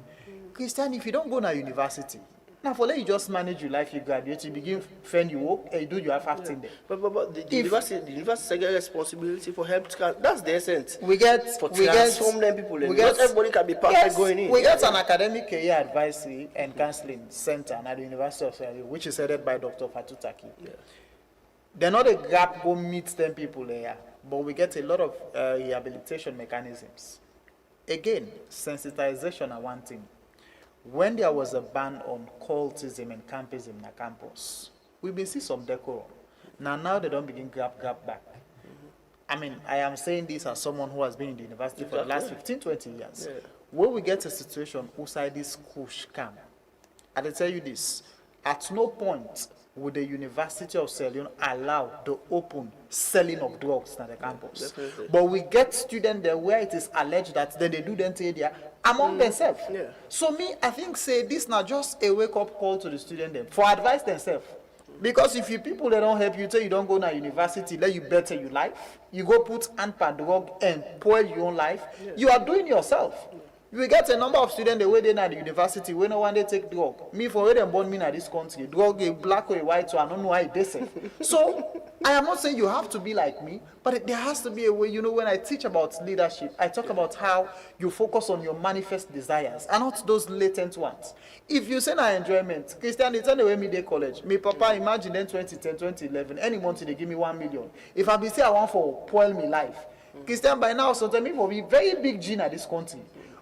[SPEAKER 3] Christian, if you don't go to university, Now, for let you just manage your life, you graduate, you begin fend you work, and you do your half thing there.
[SPEAKER 2] But the university get responsibility for help. That's the essence.
[SPEAKER 3] We get
[SPEAKER 2] transform them people. Not everybody can be perfect going in.
[SPEAKER 3] We get an academic career advisory and counseling center at the University of Sierra Leone, which is headed by Dr. Fatou Taki. Yeah. They're not a gap go meet them people there, but we get a lot of rehabilitation mechanisms. Again, sensitization are one thing. When there was a ban on cultism and campism in the campus, we've been seeing some decorum. Now they don't begin grab back. I mean, I am saying this as someone who has been in the university for the last 15, 20 years. Yeah. When we get a situation outside this kush camp, I will tell you this, at no point would the University of Sierra Leone allow the open selling of drugs at the campus. Definitely. But we get students there where it is alleged that then they do them there among themselves. Yeah. So me, I think say this now just a wake-up call to the student them for advice themselves. Because if you people they don't help you, say you don't go to university, let you better your life, you go put anti-drug and spoil your own life, you are doing yourself. We get a number of students the way they at the university when no one they take drug. Me for where they born me in this country, drug a black or a white, so I don't know why they say. So I am not saying you have to be like me, but there has to be a way. You know, when I teach about leadership, I talk about how you focus on your manifest desires and not those latent ones. If you say na enjoyment, Christian, it's anyway me day college. Me papa imagine then 2010, 2011, any month they give me 1 million. If I be say I want for spoil me life, Christian by now sometimes me for be very big gene at this country.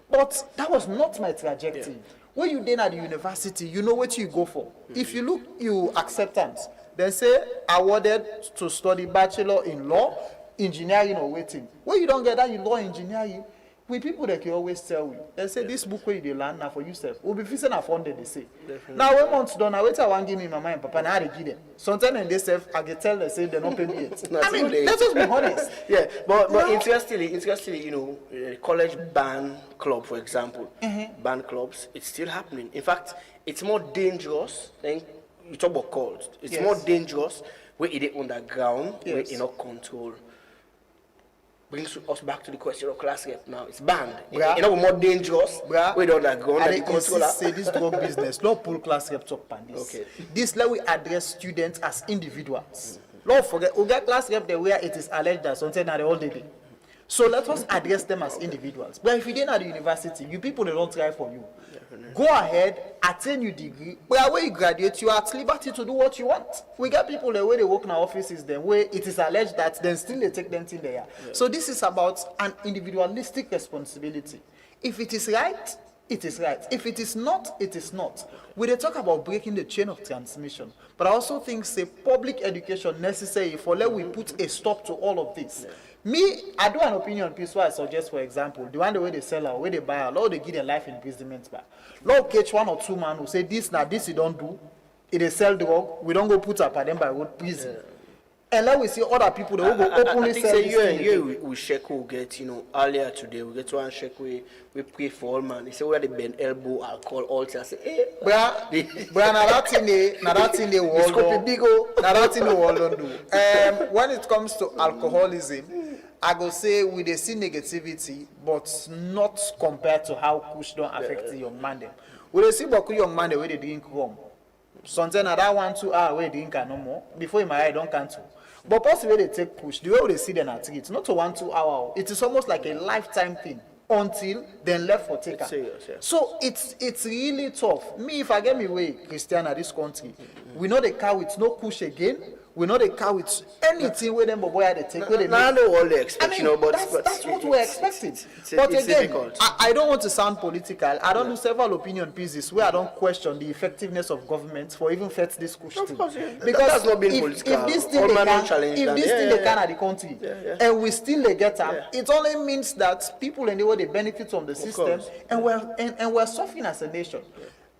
[SPEAKER 3] But that was not my trajectory. Yeah. When you then at the university, you know what you go for. Mm-hmm. If you look, you acceptance, then say awarded to study bachelor in law, engineering or waiting. When you don't get that in law engineering, with people that can always tell you, they say this book where you learn now for yourself. We'll be facing a funded, they say. Definitely. Now when months done, I wait I want give me my mind, papa, and I give them. Sometimes when they say, I can tell they say they don't pay me yet. I mean, let's just be honest.
[SPEAKER 2] Yeah, but interestingly, you know, college band club, for example, band clubs, it's still happening. In fact, it's more dangerous than you talk about cults. It's more dangerous where it is underground, where it not control. Brings us back to the question of class rep now. It's banned. You know, more dangerous. We don't go under the controller.
[SPEAKER 3] Say this drug business. Not pull class rep talk pan this. Okay. This let we address students as individuals. Don't forget, we get class rep there where it is alleged that something are all day. So let us address them as individuals. But if you didn't at the university, you people they don't try for you. Go ahead, attain your degree. Where you graduate, you are at liberty to do what you want. We get people the way they work in our offices, then where it is alleged that then still they take them till there. Yeah. So this is about an individualistic responsibility. If it is right, it is right. If it is not, it is not. We talk about breaking the chain of transmission, but I also think say public education necessary for let we put a stop to all of this. Yeah. Me, I do an opinion piece where I suggest, for example, the one the way they sell or way they buy, Lord, they give their life imprisonment back. Lord, catch 1 or 2 man who say this now, this you don't do. It is sell drug, we don't go put up at them by road prison. Yeah. And let we see other people that will go openly sell this thing.
[SPEAKER 2] Yeah, we check who get, you know, earlier today, we get one check we pray for all man. They say where they bend elbow, alcohol, altar. I say, hey,
[SPEAKER 3] bruh, now that's in the world do. When it comes to alcoholism, I go say we they see negativity, but not compared to how push don't affect the young man them. We they see Boku young man the way they drink rum. Sometimes that 1-2 hours where they drink no more. Before in my eye don't cancel. But possibly they take push. The way they see them at it, not a 1-2 hour. It is almost like a lifetime thing until then left for taker. So it's really tough. Me, if I get me way, Christian, at this country, we know the car with no push again. We know the car with anything where them boy they take.
[SPEAKER 2] I know all they expect,
[SPEAKER 3] I mean,
[SPEAKER 2] you know, but
[SPEAKER 3] that's what we're expecting. But again, I don't want to sound political. I don't do several opinion pieces where I don't question the effectiveness of government for even fetch this question.
[SPEAKER 2] Because that's not being political.
[SPEAKER 3] If this thing they can at the country, and we still they get them, it only means that people in the way they benefit from the system, and we're suffering as a nation.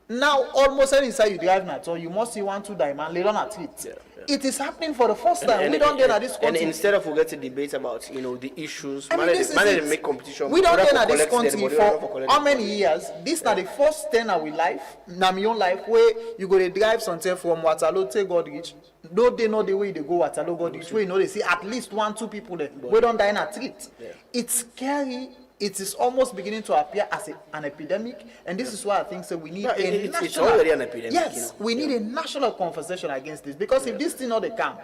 [SPEAKER 3] Now, almost any side you drive now, so you must see 1-2 diamond later on at it. It is happening for the first time. We don't get at this country.
[SPEAKER 2] And instead of we get to debate about, you know, the issues, manage to make competition.
[SPEAKER 3] We don't get at this country for how many years? This is not the first 10 of our life, na my own life, where you go to drive something from Waterloo to Godrich. No, they know the way they go Waterloo, Godrich, where you know they see at least 1-2 people there. We don't die in a treat. It's scary it is almost beginning to appear as an epidemic, and this is why I think so we need
[SPEAKER 2] it's already an epidemic.
[SPEAKER 3] Yes, we need a national conversation against this, because if this thing not they come,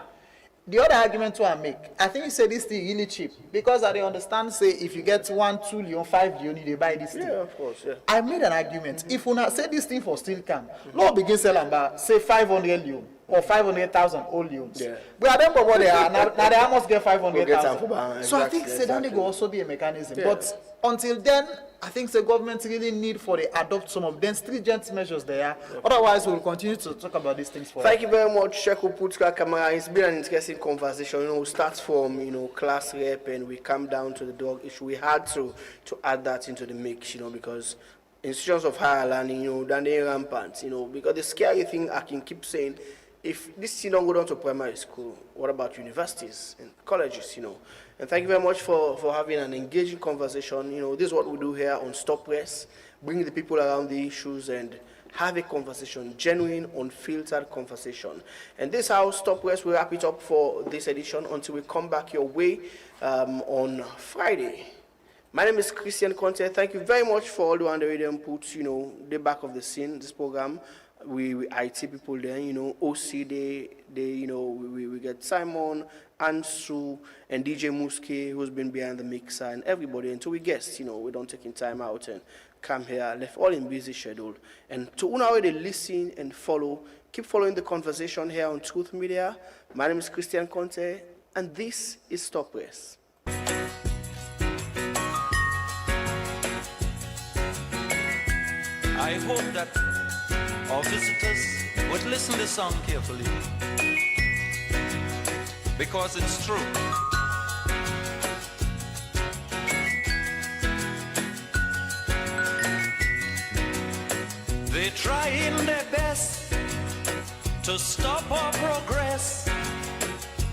[SPEAKER 3] the other argument to I make, I think you say this thing really cheap, because I understand say if you get 1, 2 million, 5 million, they buy this thing.
[SPEAKER 2] Yeah, of course, yeah.
[SPEAKER 3] I made an argument. If we not say this thing for still come, Lord begin selling by say 500 million or 500,000 all leons.
[SPEAKER 2] Yeah.
[SPEAKER 3] But I don't know what they are. Now they almost get 500,000.
[SPEAKER 2] Exactly,
[SPEAKER 3] So I think say that will also be a mechanism. Yeah. But until then, I think the government really need for they adopt some of them stringent measures there. Yeah. Otherwise, we'll continue to talk about these things forever.
[SPEAKER 2] Thank you very much, Sheku Putka Kamara. It's been an interesting conversation. We start from, class rep, and we come down to the dog issue. We had to add that into the mix, because institutions of higher learning, then they're rampant, because the scary thing I can keep saying, if this don't go down to primary school, what about universities and colleges, And thank you very much for having an engaging conversation. This is what we do here on Stop Press, bring the people around the issues and have a conversation, genuine, unfiltered conversation. And this is how Stop Press will wrap it up for this edition until we come back your way on Friday. My name is Christian Conte. Thank you very much for all the on the radio inputs, the back of the scene, this program. We IT people there, OC, we get Simon, Ansu, and DJ Muski, who's been behind the mixer, and everybody, until we guess, we don't taking time out and come here, left all in busy schedule. And to already listen and follow, keep following the conversation here on Truth Media. My name is Christian Conte, and this is Stop Press.
[SPEAKER 1] I hope that our visitors would listen to the song carefully, because it's true. They're trying their best to stop our progress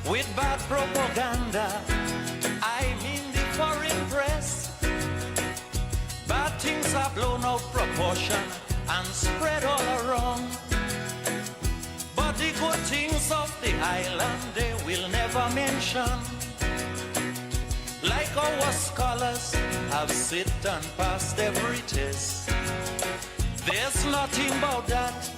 [SPEAKER 1] with bad propaganda. I mean the foreign press. Bad things are blown out of proportion and spread all around. But the good things of the island they will never mention. Like our scholars have sit and passed every test. There's nothing about that